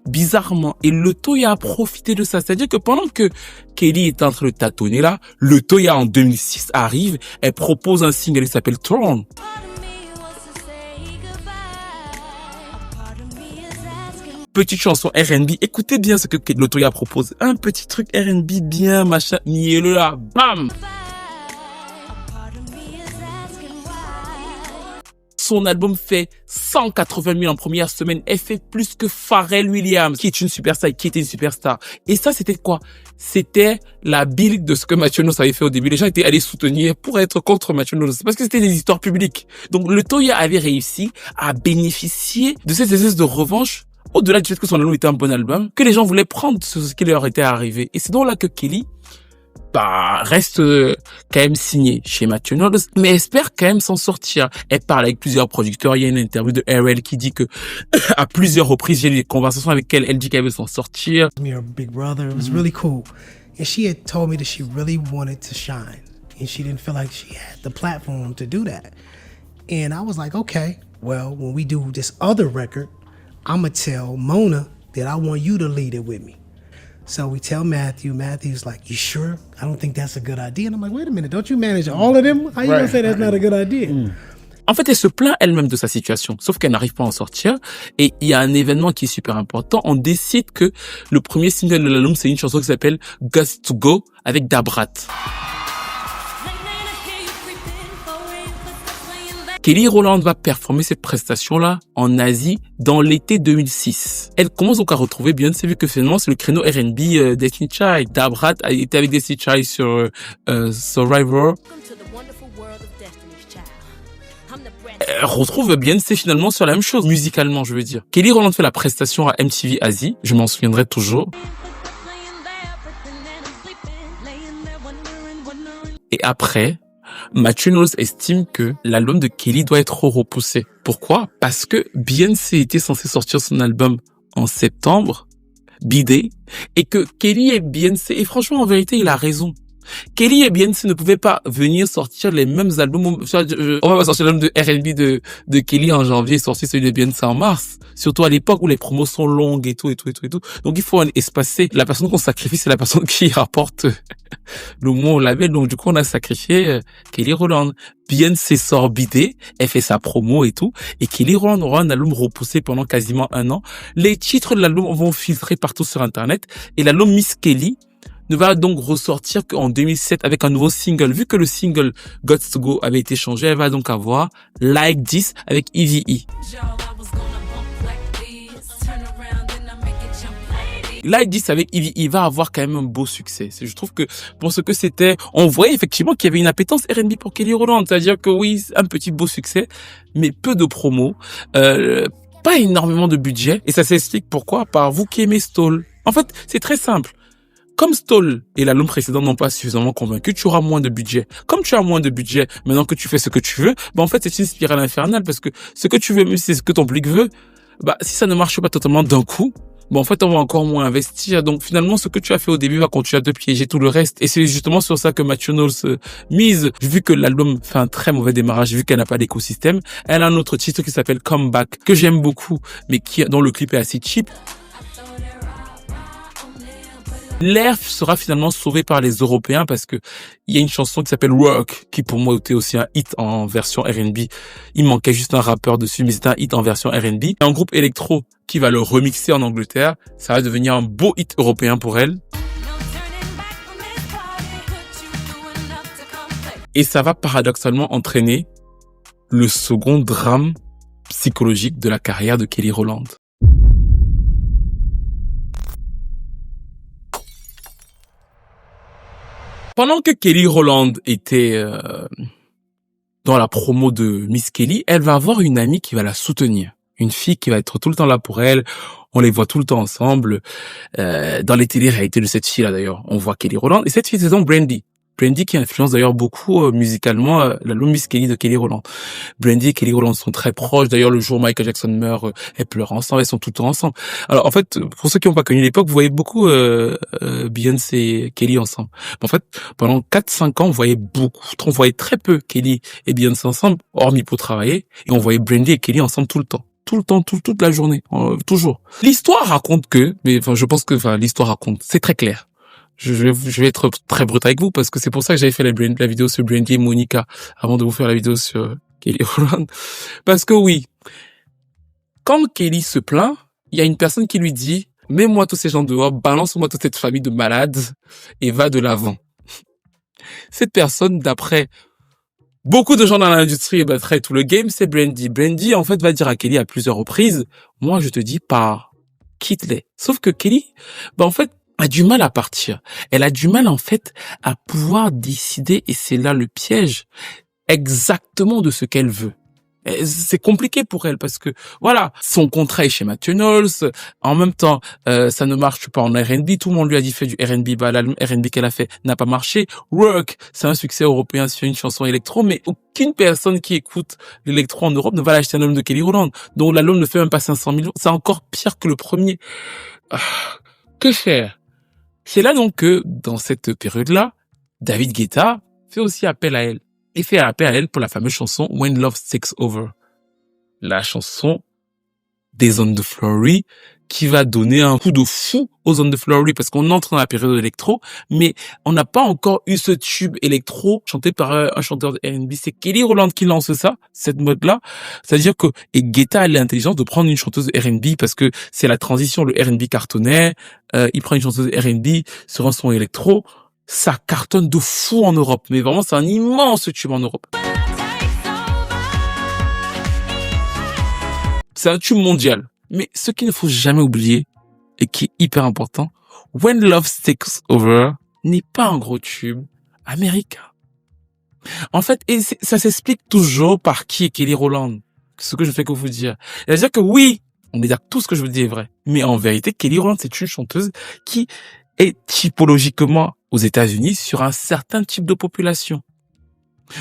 Bizarrement. Et Letoya a profité de ça. C'est-à-dire que pendant que Kelly est en train de tâtonner là, Letoya en 2006 arrive, elle propose un single qui s'appelle Throne. Petite chanson R&B. Écoutez bien ce que Letoya propose. Un petit truc R&B bien, machin, niez-le là. Bam! Son album fait 180 000 en première semaine. Elle fait plus que Pharrell Williams, qui est une superstar et qui était une superstar. Et ça, c'était quoi? C'était la build de ce que Matthew Knowles avait fait au début. Les gens étaient allés soutenir pour être contre Matthew Knowles. Parce que c'était des histoires publiques. Donc, Letoya avait réussi à bénéficier de cette espèce de revanche, au-delà du fait que son album était un bon album, que les gens voulaient prendre ce qui leur était arrivé. Et c'est donc là que Kelly, reste quand même signé chez Matthew Knowles, mais espère quand même s'en sortir. Elle parle avec plusieurs producteurs. Il y a une interview de RL qui dit que à plusieurs reprises, j'ai eu des conversations avec elle. Elle dit qu'elle veut s'en sortir. Me, her big brother, it was really cool. And she had told me that she really wanted to shine. And she didn't feel like she had the platform to do that. And I was like, okay, well, when we do this other record, I'm going to tell Mona that I want you to lead it with me. So we tell Matthew. Matthew's like, you sure? I don't think that's a good idea. And I'm like, wait a minute, don't you manage all of them? How you gonna say that's not a good idea? En fait, elle se plaint elle-même de sa situation, sauf qu'elle n'arrive pas à en sortir. Et il y a un événement qui est super important. On décide que le premier single de l'album, c'est une chanson qui s'appelle Got to Go avec Dabrat. Kelly Rowland va performer cette prestation-là en Asie dans l'été 2006. Elle commence donc à retrouver Beyoncé vu que finalement c'est le créneau R&B Destiny Child. Dabrat a été avec Destiny Child sur Survivor. Elle retrouve Beyoncé finalement sur la même chose, musicalement je veux dire. Kelly Rowland fait la prestation à MTV Asie, je m'en souviendrai toujours. Et après, Matthew Knowles estime que l'album de Kelly doit être repoussé. Pourquoi? Parce que Beyoncé était censée sortir son album en septembre, B-Day, et que Kelly et Beyoncé, et franchement en vérité il a raison. Kelly et Beyoncé ne pouvaient pas venir sortir les mêmes albums. On va pas sortir l'album de R&B de Kelly en janvier et sortir celui de Beyoncé en mars. Surtout à l'époque où les promos sont longues et tout. Donc il faut espacer. La personne qu'on sacrifie, c'est la personne qui rapporte le mot au label. Donc du coup, on a sacrifié Kelly Rowland. Beyoncé sort B-Day, elle fait sa promo et tout. Et Kelly Rowland aura un album repoussé pendant quasiment un an. Les titres de l'album vont filtrer partout sur Internet. Et l'album Miss Kelly ne va donc ressortir qu'en 2007 avec un nouveau single. Vu que le single Got to Go avait été changé, elle va donc avoir Like This avec EVE. Like This avec EVE va avoir quand même un beau succès. Je trouve que pour ce que c'était, on voyait effectivement qu'il y avait une appétence R&B pour Kelly Rowland. C'est-à-dire que oui, un petit beau succès, mais peu de promos, pas énormément de budget. Et ça s'explique pourquoi? Par vous qui aimez Stall. En fait, c'est très simple. Comme Stall et l'album précédent n'ont pas suffisamment convaincu, tu auras moins de budget. Comme tu as moins de budget, maintenant que tu fais ce que tu veux, en fait, c'est une spirale infernale parce que ce que tu veux, même si c'est ce que ton public veut, si ça ne marche pas totalement d'un coup, en fait, on va encore moins investir. Donc, finalement, ce que tu as fait au début va continuer à te piéger tout le reste. Et c'est justement sur ça que Matthew Knowles mise. Vu que l'album fait un très mauvais démarrage, vu qu'elle n'a pas d'écosystème, elle a un autre titre qui s'appelle Comeback, que j'aime beaucoup, mais dont le clip est assez cheap. L'air sera finalement sauvé par les Européens parce que il y a une chanson qui s'appelle Work, qui pour moi était aussi un hit en version R&B. Il manquait juste un rappeur dessus, mais c'était un hit en version R&B. Un groupe électro qui va le remixer en Angleterre, ça va devenir un beau hit européen pour elle. Et ça va paradoxalement entraîner le second drame psychologique de la carrière de Kelly Rowland. Pendant que Kelly Rowland était dans la promo de Miss Kelly, elle va avoir une amie qui va la soutenir. Une fille qui va être tout le temps là pour elle. On les voit tout le temps ensemble. Dans les télé-réalités de cette fille-là, d'ailleurs, on voit Kelly Rowland. Et cette fille, c'est donc Brandy. Brandy qui influence d'ailleurs beaucoup musicalement l'album Miss Kelly de Kelly Rowland. Brandy et Kelly Rowland sont très proches. D'ailleurs, le jour où Michael Jackson meurt, elles pleurent ensemble, elles sont tout le temps ensemble. Alors en fait, pour ceux qui n'ont pas connu l'époque, vous voyez beaucoup Beyoncé et Kelly ensemble. Mais en fait, pendant 4-5 ans, on voyait très peu Kelly et Beyoncé ensemble, hormis pour travailler, et on voyait Brandy et Kelly ensemble tout le temps. Toute la journée, toujours. L'histoire raconte je pense que l'histoire raconte, c'est très clair. Je vais être très brut avec vous parce que c'est pour ça que j'avais fait la vidéo sur Brandy et Monica avant de vous faire la vidéo sur Kelly Rowland. Parce que oui, quand Kelly se plaint, il y a une personne qui lui dit « Mets-moi tous ces gens dehors, balance-moi toute cette famille de malades et va de l'avant. » Cette personne, d'après beaucoup de gens dans l'industrie, très tout le game, c'est Brandy. Brandy, en fait, va dire à Kelly à plusieurs reprises, moi, je te dis pas, quitte-les. Sauf que Kelly, en fait, a du mal à partir. Elle a du mal, en fait, à pouvoir décider, et c'est là le piège, exactement de ce qu'elle veut. C'est compliqué pour elle parce que voilà, son contrat est chez Matthew Knowles. En même temps, ça ne marche pas en R&B. Tout le monde lui a dit fait du R&B. L'album R&B qu'elle a fait n'a pas marché. Work, c'est un succès européen sur une chanson électro, mais aucune personne qui écoute l'électro en Europe ne va l'acheter un album de Kelly Rowland. Donc l'album ne fait même pas 500 000. C'est encore pire que le premier. Que faire? C'est là donc que dans cette période-là, David Guetta fait aussi appel à elle. Et fait appel à elle pour la fameuse chanson When Love Takes Over. La chanson des On The Floor qui va donner un coup de fou aux On The Floor parce qu'on entre dans la période électro, mais on n'a pas encore eu ce tube électro chanté par un chanteur de R&B. C'est Kelly Rowland qui lance ça, cette mode-là. C'est-à-dire que, et Guetta a l'intelligence de prendre une chanteuse de R&B parce que c'est la transition, le R&B cartonnait, il prend une chanteuse de R&B sur un son électro. Ça cartonne de fou en Europe. Mais vraiment, c'est un immense tube en Europe. C'est un tube mondial. Mais ce qu'il ne faut jamais oublier, et qui est hyper important, When Love Takes Over n'est pas un gros tube américain. En fait, et ça s'explique toujours par qui est Kelly Rowland. Ce que je fais que vous dire. C'est-à-dire que oui, on est d'accord, tout ce que je veux dire est vrai. Mais en vérité, Kelly Rowland, c'est une chanteuse qui est typologiquement aux États-Unis sur un certain type de population.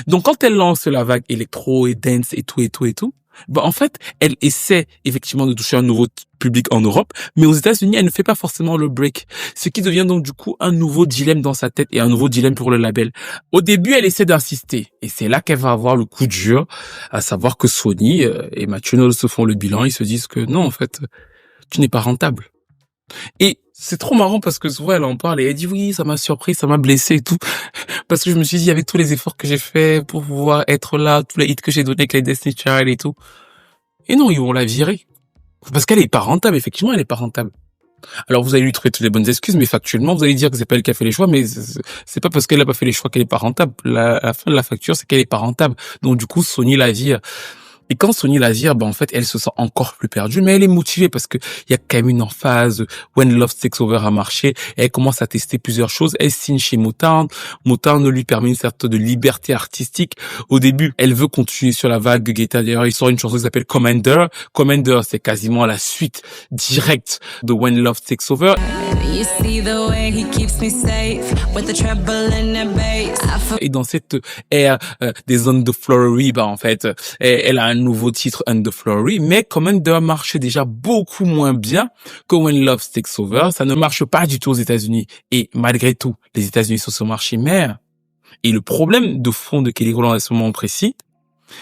Donc quand elle lance la vague électro et dance et tout, en fait, elle essaie effectivement de toucher un nouveau public en Europe, mais aux États-Unis, elle ne fait pas forcément le break. Ce qui devient donc du coup un nouveau dilemme dans sa tête et un nouveau dilemme pour le label. Au début, elle essaie d'insister et c'est là qu'elle va avoir le coup dur, à savoir que Sony et Matthew Knowles se font le bilan, ils se disent que non, en fait, tu n'es pas rentable. Et c'est trop marrant parce que souvent elle en parle et elle dit oui, ça m'a surpris, ça m'a blessé et tout. Parce que je me suis dit avec tous les efforts que j'ai fait pour pouvoir être là, tous les hits que j'ai donnés avec les Destiny Child et tout. Et non, ils vont la virer. Parce qu'elle est pas rentable, effectivement, elle est pas rentable. Alors vous allez lui trouver toutes les bonnes excuses, mais factuellement, vous allez dire que c'est pas elle qui a fait les choix, mais c'est pas parce qu'elle a pas fait les choix qu'elle est pas rentable. La fin de la facture, c'est qu'elle est pas rentable. Donc du coup, Sony la vire. Et quand Sony la vire, en fait, elle se sent encore plus perdue, mais elle est motivée parce que il y a quand même une emphase. When Love Takes Over a marché, elle commence à tester plusieurs choses. Elle signe chez Motown. Motown lui permet une certaine de liberté artistique. Au début, elle veut continuer sur la vague Guetta. D'ailleurs, il sort une chanson qui s'appelle Commander. Commander, c'est quasiment la suite directe de When Love Takes Over. Et dans cette ère des On The Floor, en fait, elle a un nouveau titre, On The Floor, mais Commander marchait déjà beaucoup moins bien que When Love Takes Over. Ça ne marche pas du tout aux États-Unis. Et malgré tout, les États-Unis sont son marché mère. Et le problème de fond de Kelly Rowland à ce moment précis,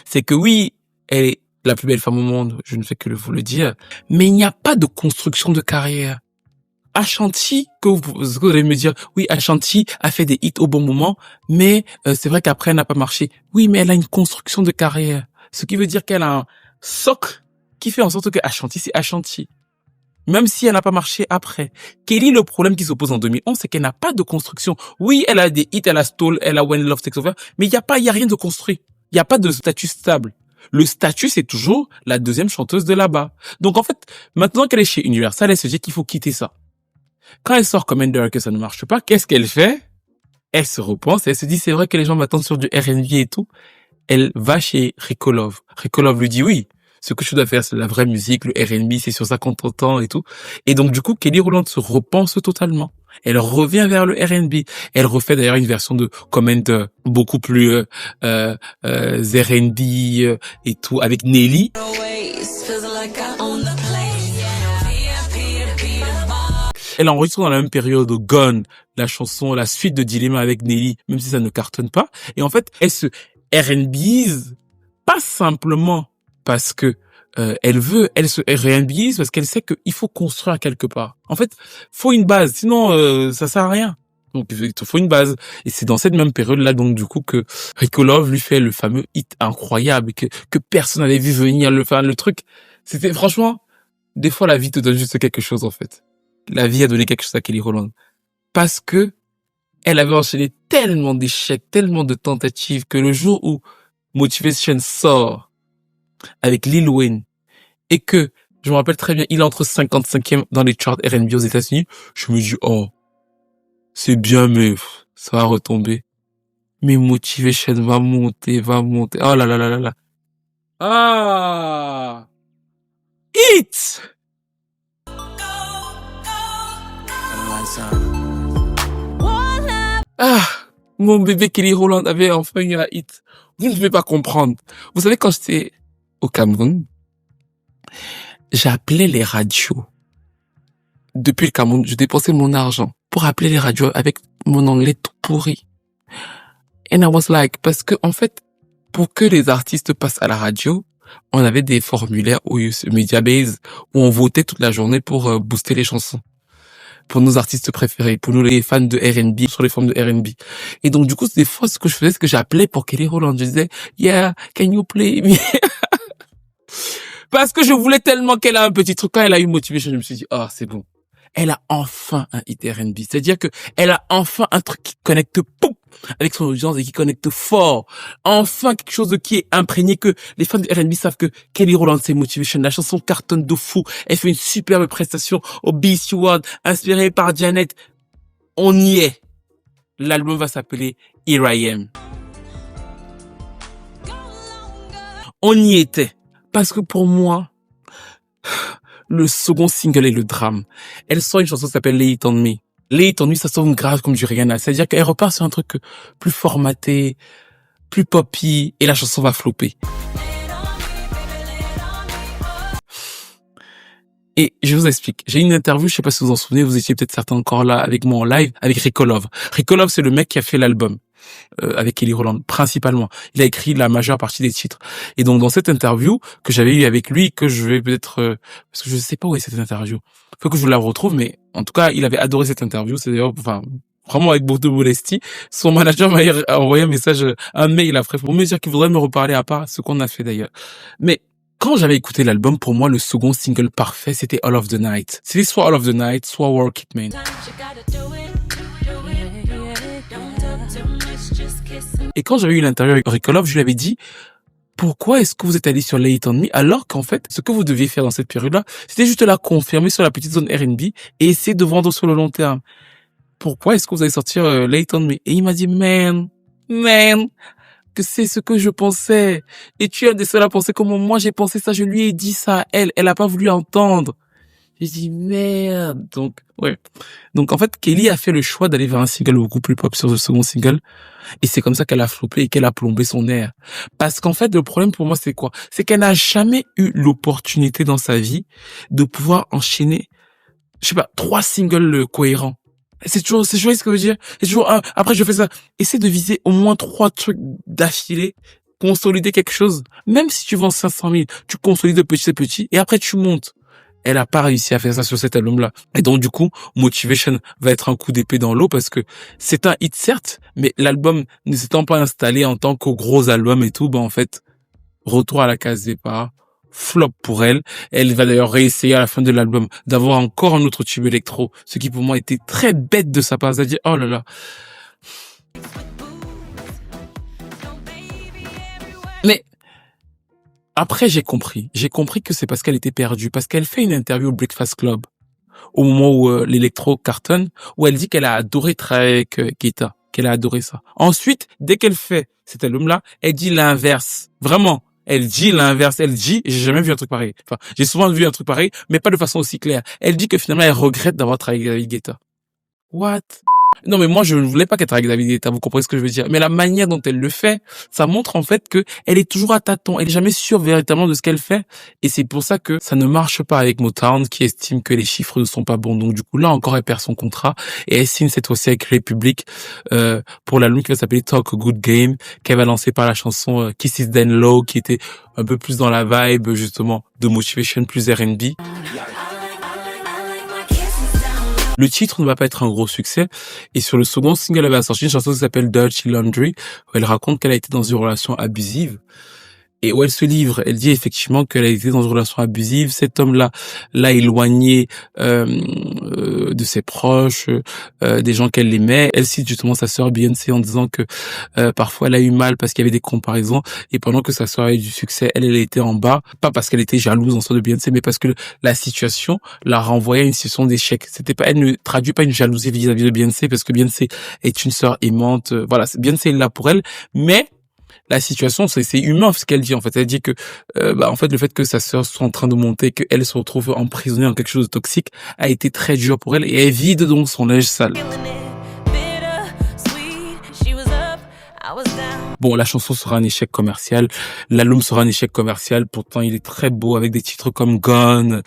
c'est que oui, elle est la plus belle femme au monde, je ne fais que vous le dire, mais il n'y a pas de construction de carrière. Ashanti, que vous allez me dire, oui, Ashanti a fait des hits au bon moment, mais c'est vrai qu'après elle n'a pas marché. Oui, mais elle a une construction de carrière. Ce qui veut dire qu'elle a un socle qui fait en sorte que Ashanti, c'est Ashanti. Même si elle n'a pas marché après. Kelly, le problème qui s'oppose en 2011, c'est qu'elle n'a pas de construction. Oui, elle a des hits, elle a Stole, elle a When Love Takes Over, mais il y a rien de construit. Il n'y a pas de statut stable. Le statut, c'est toujours la deuxième chanteuse de là-bas. Donc en fait, maintenant qu'elle est chez Universal, elle se dit qu'il faut quitter ça. Quand elle sort Commander que ça ne marche pas, qu'est-ce qu'elle fait? Elle se repense et elle se dit c'est vrai que les gens m'attendent sur du R&B et tout. Elle va chez Rico Love. Rico Love lui dit oui, ce que tu dois faire c'est la vraie musique, le R&B, c'est sur ça qu'on t'entend et tout. Et donc du coup, Kelly Rowland se repense totalement. Elle revient vers le R&B. Elle refait d'ailleurs une version de Comment beaucoup plus R&B et tout avec Nelly. Elle enregistre dans la même période Gone, la chanson, la suite de Dilemma avec Nelly, même si ça ne cartonne pas. Et en fait, elle se R&Bise pas simplement parce que elle se R&Bise parce qu'elle sait qu'il faut construire quelque part. En fait, faut une base, sinon ça sert à rien. Donc il te faut une base. Et c'est dans cette même période-là, donc du coup, que Rico Love lui fait le fameux hit incroyable que personne n'avait vu venir. Le truc, c'était franchement, des fois la vie te donne juste quelque chose en fait. La vie a donné quelque chose à Kelly Rowland. Parce que elle avait enchaîné tellement d'échecs, tellement de tentatives, que le jour où Motivation sort avec Lil Wayne, et que, je me rappelle très bien, il est entre 55e dans les charts R&B aux États-Unis, je me dis, oh, c'est bien, mais ça va retomber. Mais Motivation va monter. Oh là là là là là. Ah! Hit! Ah, mon bébé Kelly Rowland avait enfin eu un hit. Vous ne pouvez pas comprendre. Vous savez, quand j'étais au Cameroun, j'appelais les radios. Depuis le Cameroun, je dépensais mon argent pour appeler les radios avec mon anglais tout pourri. And I was like, parce que, en fait, pour que les artistes passent à la radio, on avait des formulaires au Mediabase où on votait toute la journée pour booster les chansons. Pour nos artistes préférés, pour nous les fans de R&B, sur les formes de R&B. Et donc, du coup, des fois, ce que je faisais, c'est que j'appelais pour Kelly Rowland. Je disais, yeah, can you play me? Parce que je voulais tellement qu'elle a un petit truc. Quand elle a eu Motivation, je me suis dit, oh, c'est bon. Elle a enfin un hit R&B. C'est-à-dire que elle a enfin un truc qui connecte avec son audience et qui connecte fort. Enfin, quelque chose qui est imprégné, que les fans de R&B savent que Kelly Rowland, c'est Motivation. La chanson cartonne de fou. Elle fait une superbe prestation au BET Awards, inspirée par Janet. On y est. L'album va s'appeler Here I Am. On y était. Parce que pour moi, le second single est le drame. Elle sort une chanson qui s'appelle Lay It On Me. Lay It On Me, ça sonne grave comme du Rihanna. C'est-à-dire qu'elle repart sur un truc plus formaté, plus poppy, et la chanson va flopper. Et je vous explique. J'ai une interview, je sais pas si vous en souvenez, vous étiez peut-être certains encore là avec moi en live, avec Rico Love. Rico Love, c'est le mec qui a fait l'album. Avec Kelly Rowland, principalement. Il a écrit la majeure partie des titres. Et donc, dans cette interview que j'avais eu avec lui, que je vais peut-être... parce que je sais pas où est cette interview. Faut que je la retrouve, mais en tout cas, il avait adoré cette interview. C'est d'ailleurs, enfin, vraiment avec beaucoup de modestie. Son manager m'a envoyé un message, un mail après, pour me dire qu'il voudrait me reparler à part ce qu'on a fait d'ailleurs. Mais quand j'avais écouté l'album, pour moi, le second single parfait, c'était All of the Night. C'était soit All of the Night, soit Work It Man. Et quand j'avais eu l'interview avec Rico Love, je lui avais dit, pourquoi est-ce que vous êtes allé sur Lay It On Me, alors qu'en fait, ce que vous deviez faire dans cette période-là, c'était juste la confirmer sur la petite zone R&B et essayer de vendre sur le long terme. Pourquoi est-ce que vous allez sortir Lay It On Me? Et il m'a dit, man, que c'est ce que je pensais. Et tu es un des seuls à penser comment moi j'ai pensé ça. Je lui ai dit ça à elle. Elle a pas voulu entendre. J'ai dit, merde. Donc, ouais. Donc, en fait, Kelly a fait le choix d'aller vers un single beaucoup plus pop sur le second single. Et c'est comme ça qu'elle a floppé et qu'elle a plombé son air. Parce qu'en fait, le problème pour moi, c'est quoi? C'est qu'elle n'a jamais eu l'opportunité dans sa vie de pouvoir enchaîner, je sais pas, 3 singles cohérents. C'est toujours ce que je veux dire. C'est toujours, après, je fais ça. Essaie de viser au moins 3 trucs d'affilée, consolider quelque chose. Même si tu vends 500 000, tu consolides petit à petit et après tu montes. Elle a pas réussi à faire ça sur cet album-là. Et donc, du coup, Motivation va être un coup d'épée dans l'eau parce que c'est un hit, certes, mais l'album ne s'étant pas installé en tant que gros album et tout, en fait, retour à la case départ, flop pour elle. Elle va d'ailleurs réessayer à la fin de l'album d'avoir encore un autre tube électro, ce qui pour moi était très bête de sa part. C'est-à-dire, oh là là. Mais après, j'ai compris que c'est parce qu'elle était perdue, parce qu'elle fait une interview au Breakfast Club au moment où l'électro cartonne, où elle dit qu'elle a adoré travailler avec Guetta, qu'elle a adoré ça. Ensuite, dès qu'elle fait cet album-là, elle dit l'inverse. Vraiment, elle dit l'inverse. Elle dit, j'ai jamais vu un truc pareil. Enfin, j'ai souvent vu un truc pareil, mais pas de façon aussi claire. Elle dit que finalement, elle regrette d'avoir travaillé avec Guetta. What? Non, mais moi, je ne voulais pas qu'être avec David Guetta, vous comprenez ce que je veux dire. Mais la manière dont elle le fait, ça montre en fait que elle est toujours à tâtons. Elle est jamais sûre véritablement de ce qu'elle fait. Et c'est pour ça que ça ne marche pas avec Motown, qui estime que les chiffres ne sont pas bons. Donc, du coup, là encore, elle perd son contrat. Et elle signe cette fois-ci avec Republic, pour l'album qui va s'appeler Talk a Good Game, qu'elle va lancer par la chanson Kisses Then Low, qui était un peu plus dans la vibe, justement, de Motivation plus R&B. Le titre ne va pas être un gros succès. Et sur le second single, elle va sortir une chanson qui s'appelle Dirty Laundry, où elle raconte qu'elle a été dans une relation abusive. Et où elle se livre, elle dit effectivement qu'elle a été dans une relation abusive. Cet homme-là l'a éloignée de ses proches, des gens qu'elle aimait. Elle cite justement sa sœur Beyoncé en disant que parfois elle a eu mal parce qu'il y avait des comparaisons. Et pendant que sa sœur avait du succès, elle était en bas. Pas parce qu'elle était jalouse en soi de Beyoncé, mais parce que la situation la renvoyait à une situation d'échec. C'était pas, elle ne traduit pas une jalousie vis-à-vis de Beyoncé parce que Beyoncé est une sœur aimante. Voilà, Beyoncé est là pour elle, mais la situation, c'est humain ce qu'elle dit en fait. Elle dit que en fait le fait que sa sœur soit en train de monter, qu'elle se retrouve emprisonnée en quelque chose de toxique, a été très dur pour elle et elle vide donc son linge sale. Bon, la chanson sera un échec commercial, l'album sera un échec commercial, pourtant il est très beau avec des titres comme Gone,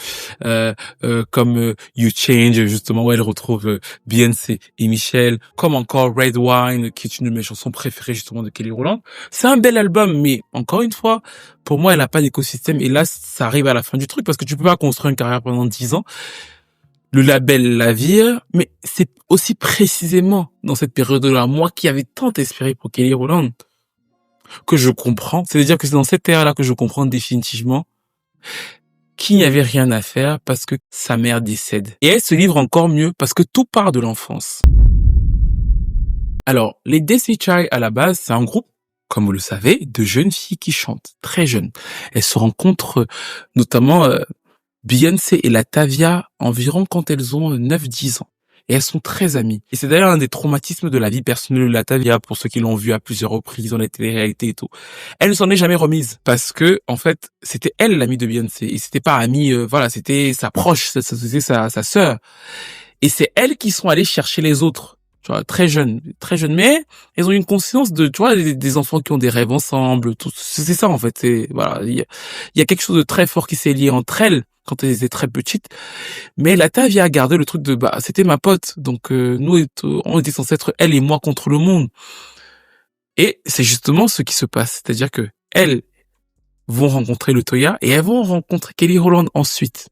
comme You Change, justement, où elle retrouve Beyoncé et Michelle, comme encore Red Wine, qui est une de mes chansons préférées justement de Kelly Rowland. C'est un bel album, mais encore une fois, pour moi, elle a pas d'écosystème et là, ça arrive à la fin du truc parce que tu peux pas construire une carrière pendant 10 ans. Le label la vire, mais c'est aussi précisément dans cette période-là, moi qui avais tant espéré pour Kelly Rowland, que je comprends. C'est-à-dire que c'est dans cette ère-là que je comprends définitivement qu'il n'y avait rien à faire parce que sa mère décède. Et elle se livre encore mieux parce que tout part de l'enfance. Alors, les Destiny Child, à la base, c'est un groupe, comme vous le savez, de jeunes filles qui chantent, très jeunes. Elles se rencontrent notamment Beyoncé et Latavia environ quand elles ont 9-10 ans. Et elles sont très amies. Et c'est d'ailleurs un des traumatismes de la vie personnelle de Latavia, pour ceux qui l'ont vu à plusieurs reprises dans la télé-réalité et tout. Elle ne s'en est jamais remise. Parce que, en fait, c'était elle l'amie de Beyoncé. Et c'était pas amie, voilà, c'était sa proche, c'était sa sœur. Et c'est elles qui sont allées chercher les autres. Tu vois, très jeunes, mais elles ont une conscience de, tu vois, des enfants qui ont des rêves ensemble, tout, c'est ça, en fait. C'est, voilà, il y a quelque chose de très fort qui s'est lié entre elles quand elles étaient très petites. Mais Latavia a gardé le truc de, c'était ma pote. Donc, nous, on était censés être elle et moi contre le monde. Et c'est justement ce qui se passe. C'est-à-dire que elles vont rencontrer le Toya et elles vont rencontrer Kelly Rowland ensuite.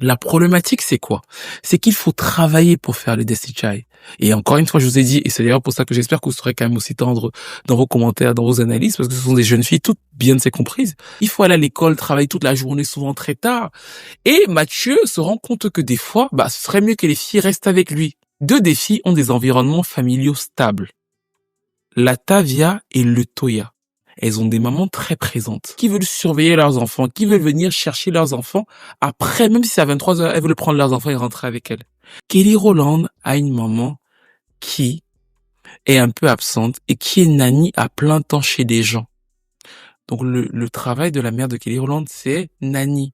La problématique, c'est quoi? C'est qu'il faut travailler pour faire les Destiny Child. Et encore une fois, je vous ai dit, et c'est d'ailleurs pour ça que j'espère que vous serez quand même aussi tendre dans vos commentaires, dans vos analyses, parce que ce sont des jeunes filles, toutes bien comprises. Il faut aller à l'école, travailler toute la journée, souvent très tard. Et Mathieu se rend compte que des fois, ce serait mieux que les filles restent avec lui. Deux des filles ont des environnements familiaux stables. Latavia et le Toya. Elles ont des mamans très présentes, qui veulent surveiller leurs enfants, qui veulent venir chercher leurs enfants. Après, même si c'est à 23h, elles veulent prendre leurs enfants et rentrer avec elles. Kelly Rowland a une maman qui est un peu absente et qui est nanny à plein temps chez des gens. Donc, le travail de la mère de Kelly Rowland, c'est nanny.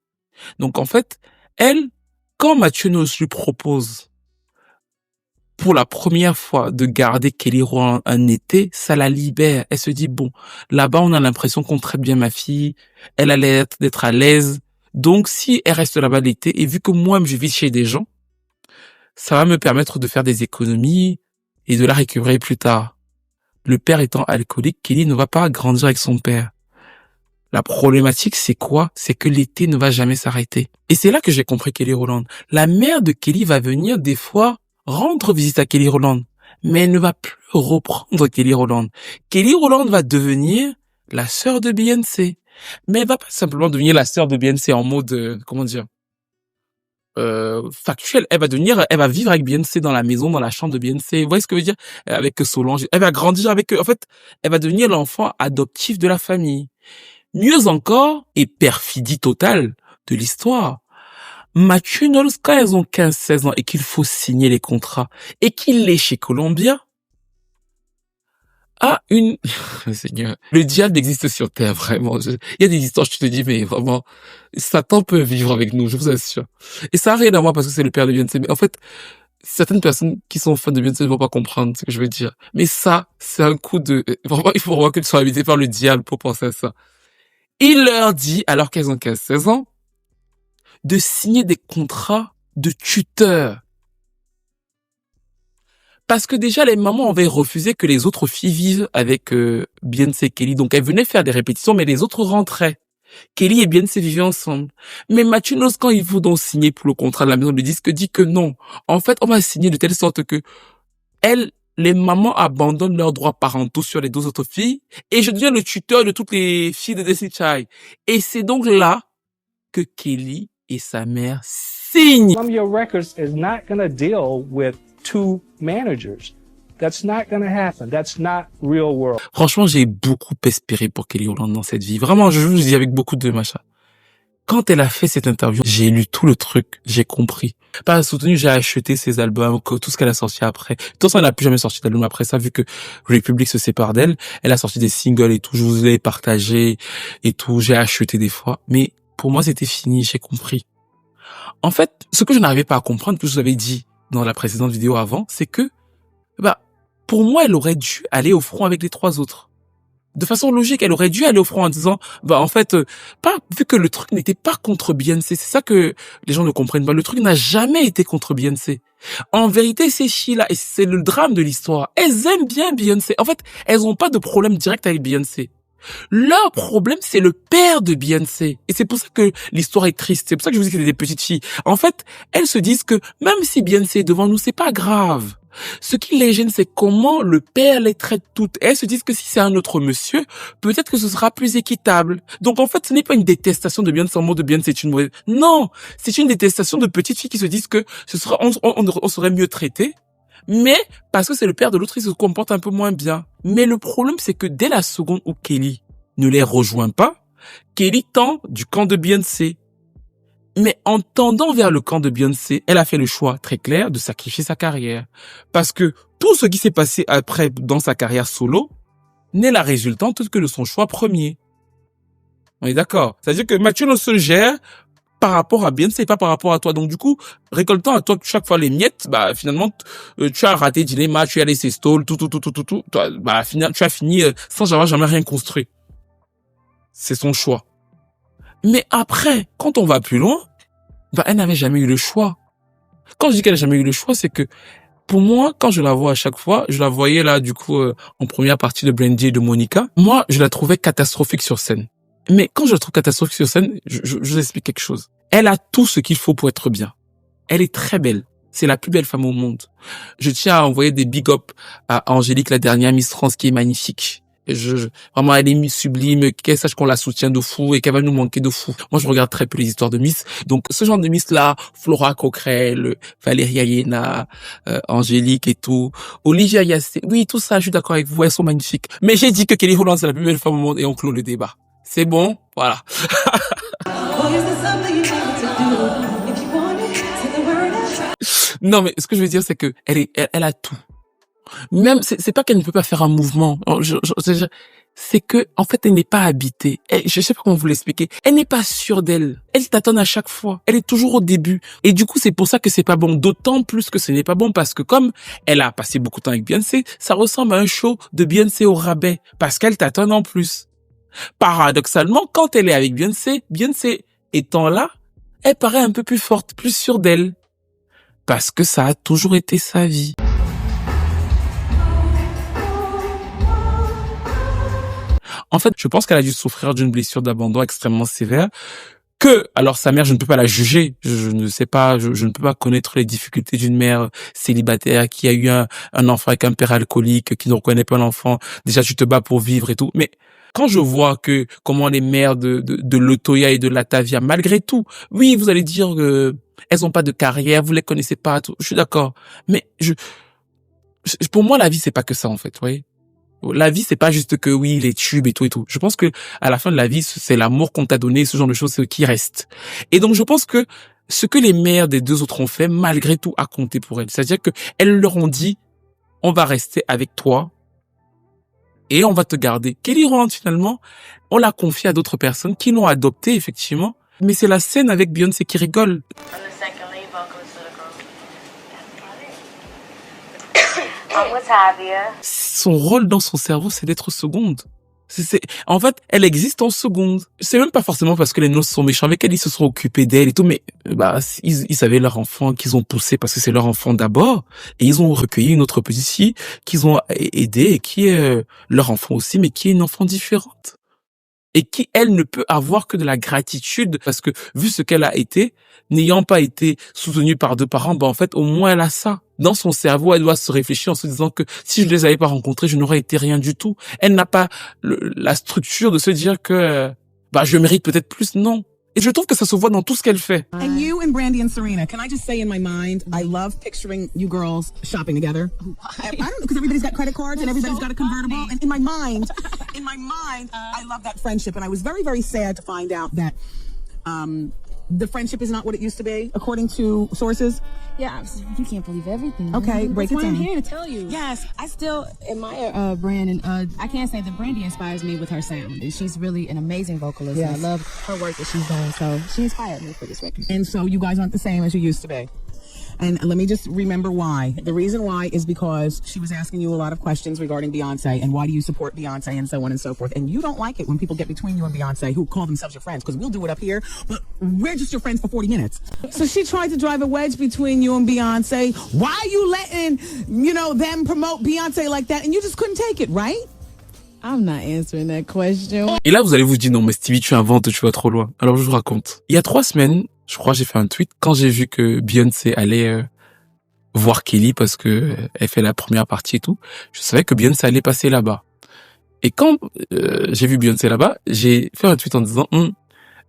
Donc, en fait, elle, quand Mathieu nous lui propose pour la première fois de garder Kelly Rowland un été, ça la libère. Elle se dit, bon, là-bas, on a l'impression qu'on traite bien ma fille. Elle a l'air d'être à l'aise. Donc, si elle reste là-bas l'été, et vu que moi, je vis chez des gens, ça va me permettre de faire des économies et de la récupérer plus tard. Le père étant alcoolique, Kelly ne va pas grandir avec son père. La problématique, c'est quoi? C'est que l'été ne va jamais s'arrêter. Et c'est là que j'ai compris Kelly Rowland. La mère de Kelly va venir des fois rendre visite à Kelly Rowland, mais elle ne va plus reprendre Kelly Rowland. Kelly Rowland va devenir la sœur de Beyoncé. Mais elle va pas simplement devenir la sœur de Beyoncé en mode, factuel. Elle va vivre avec Beyoncé dans la maison, dans la chambre de Beyoncé. Vous voyez ce que je veux dire? Avec Solange. Elle va grandir avec eux. En fait, elle va devenir l'enfant adoptif de la famille. Mieux encore, et perfidie totale de l'histoire, Mathieu Knowles, quand elles ont 15-16 ans et qu'il faut signer les contrats et qu'il est chez Columbia, Seigneur, le diable existe sur Terre, vraiment. Il y a des histoires, je te dis, mais vraiment, Satan peut vivre avec nous, je vous assure. Et ça n'a rien à voir parce que c'est le père de Beyoncé, mais en fait, certaines personnes qui sont fans de Beyoncé ne vont pas comprendre ce que je veux dire. Mais ça, c'est un coup de... Vraiment, il faut vraiment qu'elles soient habitées par le diable pour penser à ça. Il leur dit, alors qu'elles ont 15-16 ans, de signer des contrats de tuteurs. Parce que déjà, les mamans avaient refusé que les autres filles vivent avec Beyoncé et Kelly. Donc, elles venaient faire des répétitions, mais les autres rentraient. Kelly et Beyoncé vivaient ensemble. Mais Matthew Knowles, quand il faut donc signer pour le contrat de la maison de disque, dit que non. En fait, on va signer de telle sorte que les mamans abandonnent leurs droits parentaux sur les 2 autres filles et je deviens le tuteur de toutes les filles de Destiny Child. Et c'est donc là que Kelly et sa mère signent. Columbia Records is not going to deal with 2 managers. That's not going to happen. That's not real world. Franchement, j'ai beaucoup espéré pour Kelly Rowland dans cette vie. Vraiment, je vous dis avec beaucoup de machin. Quand elle a fait cette interview, j'ai lu tout le truc, j'ai compris. Pas soutenu, j'ai acheté ses albums, tout ce qu'elle a sorti après. De toute façon, elle n'a plus jamais sorti d'album après ça, vu que Republic se sépare d'elle. Elle a sorti des singles et tout, je vous l'ai partagé et tout, j'ai acheté des fois. Mais pour moi, c'était fini, j'ai compris. En fait, ce que je n'arrivais pas à comprendre, que je vous avais dit dans la précédente vidéo avant, c'est que, pour moi, elle aurait dû aller au front avec les 3 autres. De façon logique, elle aurait dû aller au front en disant, en fait, vu que le truc n'était pas contre Beyoncé, c'est ça que les gens ne comprennent pas. Le truc n'a jamais été contre Beyoncé. En vérité, ces filles-là, et c'est le drame de l'histoire, elles aiment bien Beyoncé. En fait, elles n'ont pas de problème direct avec Beyoncé. Leur problème, c'est le père de Beyoncé. Et c'est pour ça que l'histoire est triste. C'est pour ça que je vous dis que c'est des petites filles. En fait, elles se disent que même si Beyoncé est devant nous, c'est pas grave. Ce qui les gêne, c'est comment le père les traite toutes. Elles se disent que si c'est un autre monsieur, peut-être que ce sera plus équitable. Donc en fait, ce n'est pas une détestation de Beyoncé en mode de Beyoncé est une mauvaise. Non, c'est une détestation de petites filles qui se disent que on serait mieux traité. Mais parce que c'est le père de l'autre, il se comporte un peu moins bien. Mais le problème, c'est que dès la seconde où Kelly ne les rejoint pas, Kelly tend du camp de Beyoncé. Mais en tendant vers le camp de Beyoncé, elle a fait le choix très clair de sacrifier sa carrière. Parce que tout ce qui s'est passé après dans sa carrière solo n'est la résultante que de son choix premier. On est d'accord? C'est-à-dire que Matthew Knowles se gère par rapport à Beyoncé et pas par rapport à toi. Donc du coup, récoltant à toi chaque fois les miettes, finalement, tu as raté Dilemma, tu as laissé stall, tout. Finalement, tu as fini sans avoir jamais rien construit. C'est son choix. Mais après, quand on va plus loin, elle n'avait jamais eu le choix. Quand je dis qu'elle n'a jamais eu le choix, c'est que pour moi, quand je la vois à chaque fois, je la voyais là, du coup, en première partie de Brandy et de Monica, moi, je la trouvais catastrophique sur scène. Mais quand je la trouve catastrophique sur scène, je vous explique quelque chose. Elle a tout ce qu'il faut pour être bien. Elle est très belle. C'est la plus belle femme au monde. Je tiens à envoyer des big up à Angélique, la dernière Miss France, qui est magnifique. Vraiment, elle est sublime, qu'elle sache qu'on la soutient de fou et qu'elle va nous manquer de fou. Moi, je regarde très peu les histoires de Miss. Donc, ce genre de Miss-là, Flora Coquerel, Valérie Ayena, Angélique et tout, Olivia Yassé, oui, tout ça, je suis d'accord avec vous, elles sont magnifiques. Mais j'ai dit que Kelly Rowland, c'est la plus belle femme au monde et on clôt le débat. C'est bon? Voilà. Non, mais ce que je veux dire, c'est que elle a tout. Même, c'est pas qu'elle ne peut pas faire un mouvement. C'est que, en fait, elle n'est pas habitée. Je sais pas comment vous l'expliquer. Elle n'est pas sûre d'elle. Elle tâtonne à chaque fois. Elle est toujours au début. Et du coup, c'est pour ça que c'est pas bon. D'autant plus que ce n'est pas bon parce que comme elle a passé beaucoup de temps avec Beyoncé, ça ressemble à un show de Beyoncé au rabais. Parce qu'elle tâtonne en plus. Paradoxalement, quand elle est avec Beyoncé étant là, elle paraît un peu plus forte, plus sûre d'elle. Parce que ça a toujours été sa vie. En fait, je pense qu'elle a dû souffrir d'une blessure d'abandon extrêmement sévère. Alors sa mère, je ne peux pas la juger. Je ne sais pas, je ne peux pas connaître les difficultés d'une mère célibataire qui a eu un enfant avec un père alcoolique, qui ne reconnaît pas l'enfant. Déjà, tu te bats pour vivre et tout. Mais quand je vois comment les mères de Latoya et de Latavia, malgré tout, oui, vous allez dire elles ont pas de carrière, vous les connaissez pas, tout. Je suis d'accord. Mais pour moi, la vie, c'est pas que ça, en fait, vous voyez. La vie, c'est pas juste que oui, les tubes et tout et tout. Je pense que à la fin de la vie, c'est l'amour qu'on t'a donné, ce genre de choses, c'est ce qui reste. Et donc, je pense que ce que les mères des 2 autres ont fait, malgré tout, a compté pour elles. C'est-à-dire que elles leur ont dit, on va rester avec toi et on va te garder. Kelly Rowland, finalement, on l'a confié à d'autres personnes qui l'ont adopté, effectivement. Mais c'est la scène avec Beyoncé qui rigole. Son rôle dans son cerveau, c'est d'être seconde. En fait, elle existe en seconde. C'est même pas forcément parce que les noces sont méchants avec elle, ils se sont occupés d'elle et tout, mais ils avaient leur enfant qu'ils ont poussé parce que c'est leur enfant d'abord, et ils ont recueilli une autre petite fille qu'ils ont aidée et qui est leur enfant aussi, mais qui est une enfant différente. Et qui, elle, ne peut avoir que de la gratitude parce que, vu ce qu'elle a été, n'ayant pas été soutenue par deux parents, en fait, au moins elle a ça. Dans son cerveau, elle doit se réfléchir en se disant que si je les avais pas rencontrés, je n'aurais été rien du tout. Elle n'a pas la structure de se dire que, je mérite peut-être plus. Non. Et je trouve que ça se voit dans tout ce qu'elle fait. And you and Brandy and Serena, can I just say in my mind, I love picturing you girls shopping together. I don't know, because everybody's got credit cards and everybody's got a convertible. And in my mind, I love that friendship. And I was very, very sad to find out that the friendship is not what it used to be, according to sources. Yeah, you can't believe everything. Okay, break it down. I'm here to tell you. Yes. I still admire Brandon. I can't say that Brandy inspires me with her sound. And she's really an amazing vocalist. Yes. And I love her work that she's doing. So she inspired me for this record. And so you guys aren't the same as you used to be. And let me just remember why. The reason why is because she was asking you a lot of questions regarding Beyonce and why do you support Beyonce and so on and so forth. And you don't like it when people get between you and Beyonce who call themselves your friends, because we'll do it up here, but we're just your friends for 40 minutes. So she tried to drive a wedge between you and Beyonce. Why are you letting, them promote Beyonce like that? And you just couldn't take it, right? I'm not answering that question. Et là, vous allez vous dire, non, mais Stevie, tu inventes, tu vas trop loin. Alors, je vous raconte. Il y a 3 semaines, je crois, j'ai fait un tweet quand j'ai vu que Beyoncé allait voir Kelly parce que elle fait la première partie et tout. Je savais que Beyoncé allait passer là-bas. Et quand j'ai vu Beyoncé là-bas, j'ai fait un tweet en disant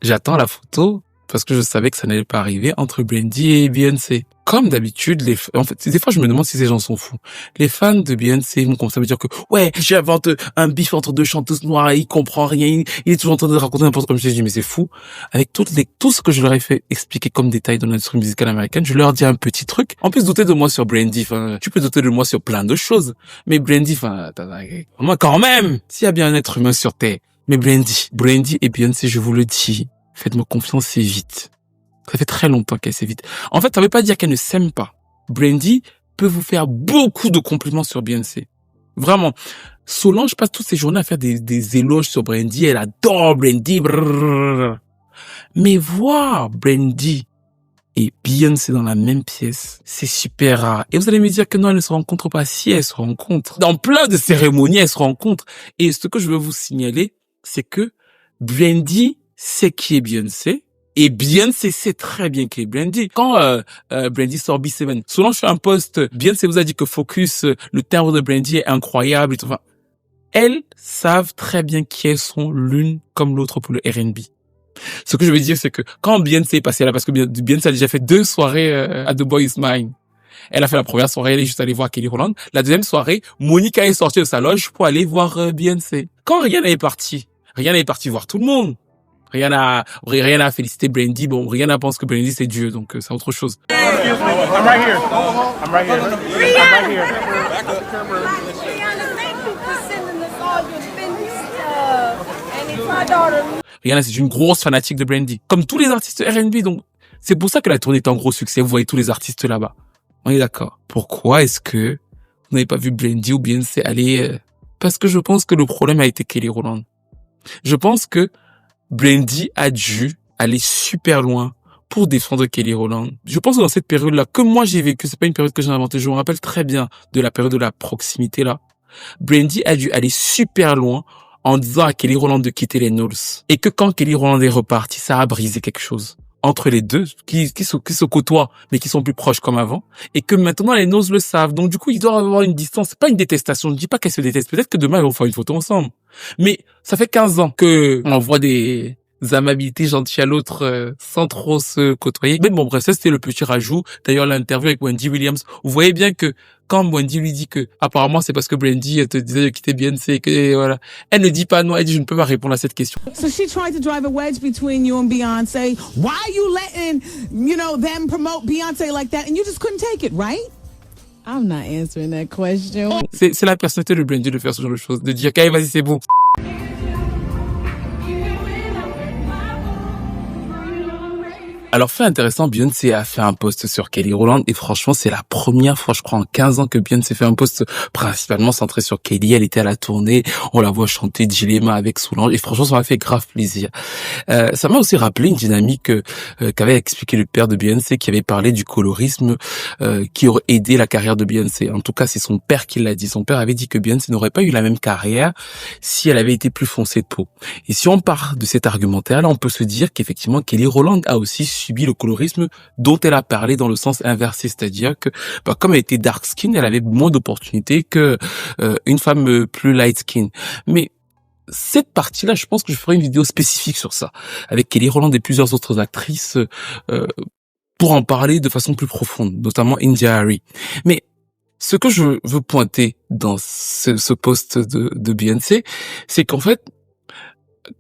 j'attends la photo parce que je savais que ça n'allait pas arriver entre Brandy et Beyoncé. Comme d'habitude, en fait, des fois, je me demande si ces gens sont fous. Les fans de Beyoncé vont commencer à me dire que, ouais, j'invente un bif entre deux chanteuses noires, il comprend rien, il est toujours en train de raconter n'importe quoi. Je me dis, mais c'est fou. Avec tout ce que je leur ai fait expliquer comme détail dans l'industrie musicale américaine, je leur dis un petit truc. En plus, douter de moi sur Brandy, tu peux douter de moi sur plein de choses. Mais Brandy, moi, quand même, s'il y a bien un être humain sur Terre. Mais Brandy et Beyoncé, je vous le dis, faites-moi confiance, c'est vite. Ça fait très longtemps qu'elle s'évite. En fait, ça veut pas dire qu'elle ne s'aime pas. Brandy peut vous faire beaucoup de compliments sur Beyoncé. Vraiment. Solange passe toutes ses journées à faire des éloges sur Brandy. Elle adore Brandy. Brrr. Mais voir Brandy et Beyoncé dans la même pièce, c'est super rare. Et vous allez me dire que non, elles ne se rencontrent pas. Si, elles se rencontrent. Dans plein de cérémonies, elles se rencontrent. Et ce que je veux vous signaler, c'est que Brandy sait qui est Beyoncé. Et Beyoncé sait très bien qui est Brandy. Quand Brandy sort B7, Solange fait un post, Beyoncé vous a dit que Focus, le timbre de Brandy est incroyable. Et tout. Enfin, elles savent très bien qui elles sont l'une comme l'autre pour le R&B. Ce que je veux dire, c'est que quand Beyoncé est passée là, parce que Beyoncé a déjà fait 2 soirées à The Boy Is Mine. Elle a fait la première soirée, elle est juste allée voir Kelly Rowland. La deuxième soirée, Monica est sortie de sa loge pour aller voir Beyoncé. Quand Rihanna est partie voir tout le monde. Rihanna a félicité Brandy. Bon, Rihanna pense que Brandy c'est Dieu, donc c'est autre chose. I'm right here. Rihanna, c'est une grosse fanatique de Brandy. Comme tous les artistes R&B, donc c'est pour ça que la tournée est un gros succès. Vous voyez tous les artistes là-bas. On est d'accord. Pourquoi est-ce que vous n'avez pas vu Brandy ou Beyoncé aller Parce que je pense que le problème a été Kelly Rowland. Je pense que Brandy a dû aller super loin pour défendre Kelly Rowland. Je pense que dans cette période-là, que moi j'ai vécu, c'est pas une période que j'ai inventée, je me rappelle très bien de la période de la proximité là. Brandy a dû aller super loin en disant à Kelly Rowland de quitter les Knowles. Et que quand Kelly Rowland est reparti, ça a brisé quelque chose entre les deux, qui se côtoient, mais qui sont plus proches comme avant, et que maintenant les Knowles le savent. Donc du coup, ils doivent avoir une distance. C'est pas une détestation. Je dis pas qu'elles se détestent. Peut-être que demain, ils vont faire une photo ensemble. Mais ça fait 15 ans que on voit des amabilités gentilles à l'autre sans trop se côtoyer. Mais bon, bref, ça c'était le petit rajout. D'ailleurs, l'interview avec Wendy Williams, vous voyez bien que quand Wendy lui dit que apparemment c'est parce que Brandy te disait de quitter Beyoncé, que voilà, elle ne dit pas non, elle dit je ne peux pas répondre à cette question. So she tried to drive a wedge between you and Beyonce. Why are you letting, them promote Beyonce like that? And you just couldn't take it, right? I'm not answering that question. C'est la personnalité de Brandy de faire ce genre de choses, de dire qu'allez, vas-y, c'est bon. Alors, fait intéressant, Beyoncé a fait un post sur Kelly Rowland et franchement, c'est la première fois, je crois, en 15 ans que Beyoncé fait un post principalement centré sur Kelly. Elle était à la tournée, on la voit chanter Dilemma avec Solange et franchement, ça m'a fait grave plaisir. Ça m'a aussi rappelé une dynamique qu'avait expliqué le père de Beyoncé, qui avait parlé du colorisme qui aurait aidé la carrière de Beyoncé. En tout cas, c'est son père qui l'a dit. Son père avait dit que Beyoncé n'aurait pas eu la même carrière si elle avait été plus foncée de peau. Et si on part de cet argumentaire-là, on peut se dire qu'effectivement, Kelly Rowland a aussi subi le colorisme dont elle a parlé dans le sens inversé, c'est-à-dire que comme elle était dark skin, elle avait moins d'opportunités que une femme plus light skin. Mais cette partie-là, je pense que je ferai une vidéo spécifique sur ça, avec Kelly Rowland et plusieurs autres actrices pour en parler de façon plus profonde, notamment India Arie. Mais ce que je veux pointer dans ce post de Beyoncé, c'est qu'en fait,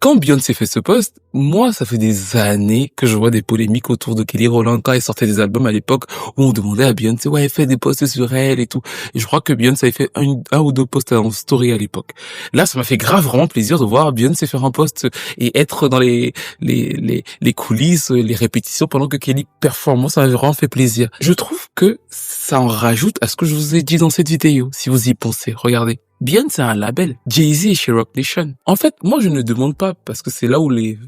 quand Beyoncé fait ce post, moi, ça fait des années que je vois des polémiques autour de Kelly Rowland quand elle sortait des albums à l'époque où on demandait à Beyoncé, ouais, elle fait des posts sur elle et tout. Et je crois que Beyoncé avait fait un ou deux posts en story à l'époque. Là, ça m'a fait grave vraiment plaisir de voir Beyoncé faire un post et être dans les coulisses, les répétitions pendant que Kelly performe. Moi, ça m'a vraiment fait plaisir. Je trouve que ça en rajoute à ce que je vous ai dit dans cette vidéo, si vous y pensez. Regardez. Beyoncé a un label. Jay-Z est chez Roc Nation. En fait, moi, je ne demande pas, parce que c'est là où les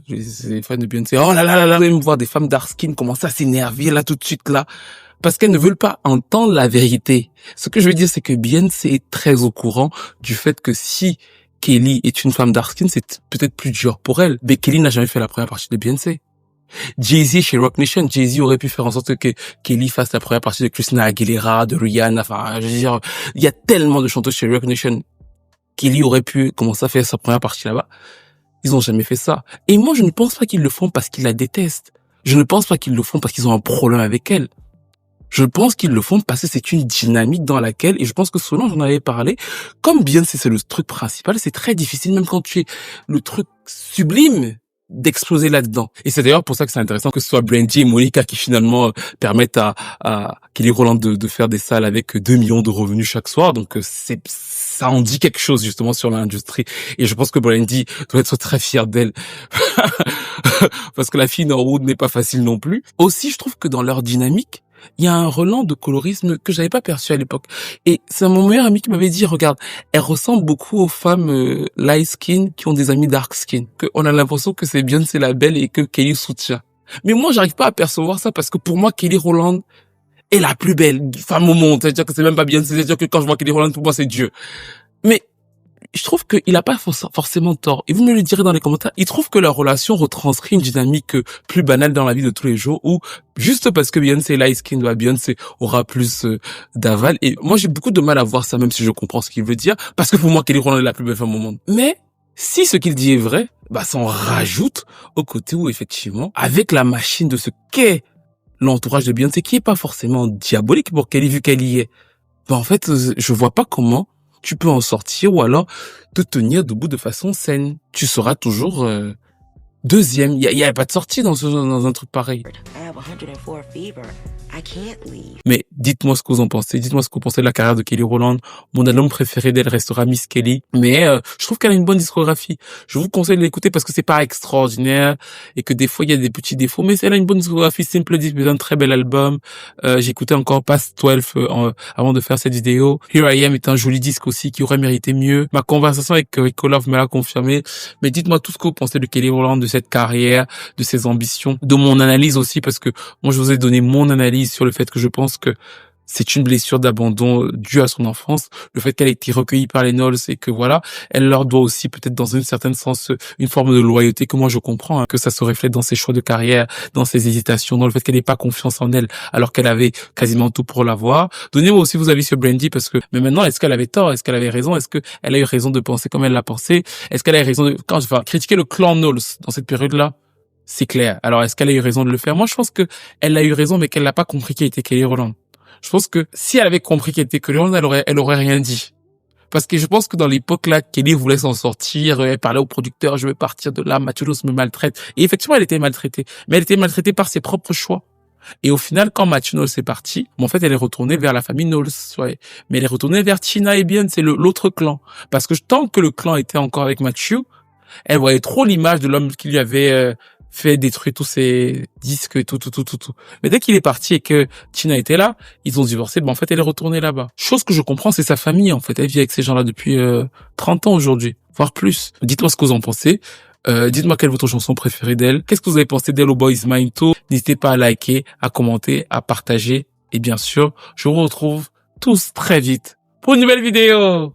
fans de Beyoncé, oh là là là là, vous allez me voir des femmes dark skin commencer à s'énerver là tout de suite là. Parce qu'elles ne veulent pas entendre la vérité. Ce que je veux dire, c'est que Beyoncé est très au courant du fait que si Kelly est une femme dark skin, c'est peut-être plus dur pour elle. Mais Kelly n'a jamais fait la première partie de Beyoncé. Jay-Z chez Roc Nation, Jay-Z aurait pu faire en sorte que Kelly fasse la première partie de Christina Aguilera, de Rihanna, enfin, je veux dire, il y a tellement de chanteuses chez Roc Nation. Kelly aurait pu commencer à faire sa première partie là-bas. Ils ont jamais fait ça. Et moi, je ne pense pas qu'ils le font parce qu'ils la détestent. Je ne pense pas qu'ils le font parce qu'ils ont un problème avec elle. Je pense qu'ils le font parce que c'est une dynamique dans laquelle, et je pense que Solange en avait parlé, comme Beyoncé c'est le truc principal, c'est très difficile, même quand tu es le truc sublime, d'exploser là-dedans. Et c'est d'ailleurs pour ça que c'est intéressant que ce soit Brandy et Monica qui finalement permettent à Kelly Rowland de faire des salles avec 2 millions de revenus chaque soir. Donc ça en dit quelque chose justement sur l'industrie. Et je pense que Brandy doit être très fière d'elle. Parce que la fille Norwood n'est pas facile non plus. Aussi, je trouve que dans leur dynamique, il y a un relent de colorisme que j'avais pas perçu à l'époque. Et c'est mon meilleur ami qui m'avait dit, regarde, elle ressemble beaucoup aux femmes light skin qui ont des amis dark skin. On a l'impression que c'est Beyoncé la belle et que Kelly soutient. Mais moi, j'arrive pas à percevoir ça parce que pour moi, Kelly Rowland est la plus belle femme au monde. C'est-à-dire que c'est même pas Beyoncé, c'est-à-dire que quand je vois Kelly Rowland, pour moi, c'est Dieu. Mais je trouve qu'il a pas forcément tort. Et vous me le direz dans les commentaires. Il trouve que leur relation retranscrit une dynamique plus banale dans la vie de tous les jours où, juste parce que Beyoncé est light skin, Beyoncé aura plus d'aval. Et moi, j'ai beaucoup de mal à voir ça, même si je comprends ce qu'il veut dire. Parce que pour moi, Kelly Rowland est la plus belle femme au monde. Mais, si ce qu'il dit est vrai, ça en rajoute au côté où, effectivement, avec la machine de ce qu'est l'entourage de Beyoncé, qui est pas forcément diabolique pour Kelly, vu qu'elle y est. En fait, je vois pas comment tu peux en sortir ou alors te tenir debout de façon saine. Tu seras toujours deuxième. Il y a pas de sortie dans un truc pareil. Mais dites-moi ce que vous en pensez. Dites-moi ce que vous pensez de la carrière de Kelly Rowland. Mon album préféré d'elle restera Miss Kelly. Mais je trouve qu'elle a une bonne discographie. Je vous conseille de l'écouter parce que c'est pas extraordinaire et que des fois il y a des petits défauts. Mais elle a une bonne discographie. Simple Deep est un très bel album. J'écoutais encore Past 12 avant de faire cette vidéo. Here I Am est un joli disque aussi qui aurait mérité mieux. Ma conversation avec Rico Love me l'a confirmé. Mais dites-moi tout ce que vous pensez de Kelly Rowland, de cette carrière, de ses ambitions, de mon analyse aussi parce que moi je vous ai donné mon analyse sur le fait que je pense que c'est une blessure d'abandon due à son enfance, le fait qu'elle ait été recueillie par les Knowles et que voilà, elle leur doit aussi peut-être dans un certain sens une forme de loyauté que moi je comprends, que ça se reflète dans ses choix de carrière, dans ses hésitations, dans le fait qu'elle n'ait pas confiance en elle alors qu'elle avait quasiment tout pour l'avoir. Donnez-moi aussi vos avis sur Brandy parce que, mais maintenant, est-ce qu'elle avait tort? Est-ce qu'elle avait raison? Est-ce qu'elle a eu raison de penser comme elle l'a pensé? Est-ce qu'elle a eu raison de, critiquer le clan Knowles dans cette période-là? C'est clair. Alors, est-ce qu'elle a eu raison de le faire? Moi, je pense que elle a eu raison, mais qu'elle n'a pas compris qui était Kelly Rowland. Je pense que si elle avait compris qui était Kelly Rowland, elle aurait rien dit. Parce que je pense que dans l'époque là, Kelly voulait s'en sortir, elle parlait au producteur, je vais partir de là, Matthew Knowles me maltraite. Et effectivement, elle était maltraitée. Mais elle était maltraitée par ses propres choix. Et au final, quand Matthew Knowles est parti, en fait, elle est retournée vers la famille Knowles, ouais. Mais elle est retournée vers Tina et Beyoncé, l'autre clan. Parce que tant que le clan était encore avec Matthew, elle voyait trop l'image de l'homme qui lui avait fait détruire tous ses disques et tout. Mais dès qu'il est parti et que Tina était là, ils ont divorcé. En fait, elle est retournée là-bas. Chose que je comprends, c'est sa famille, en fait. Elle vit avec ces gens-là depuis 30 ans aujourd'hui, voire plus. Dites-moi ce que vous en pensez. Dites-moi quelle est votre chanson préférée d'elle. Qu'est-ce que vous avez pensé d'elle au Boys Mind Tour? N'hésitez pas à liker, à commenter, à partager. Et bien sûr, je vous retrouve tous très vite pour une nouvelle vidéo.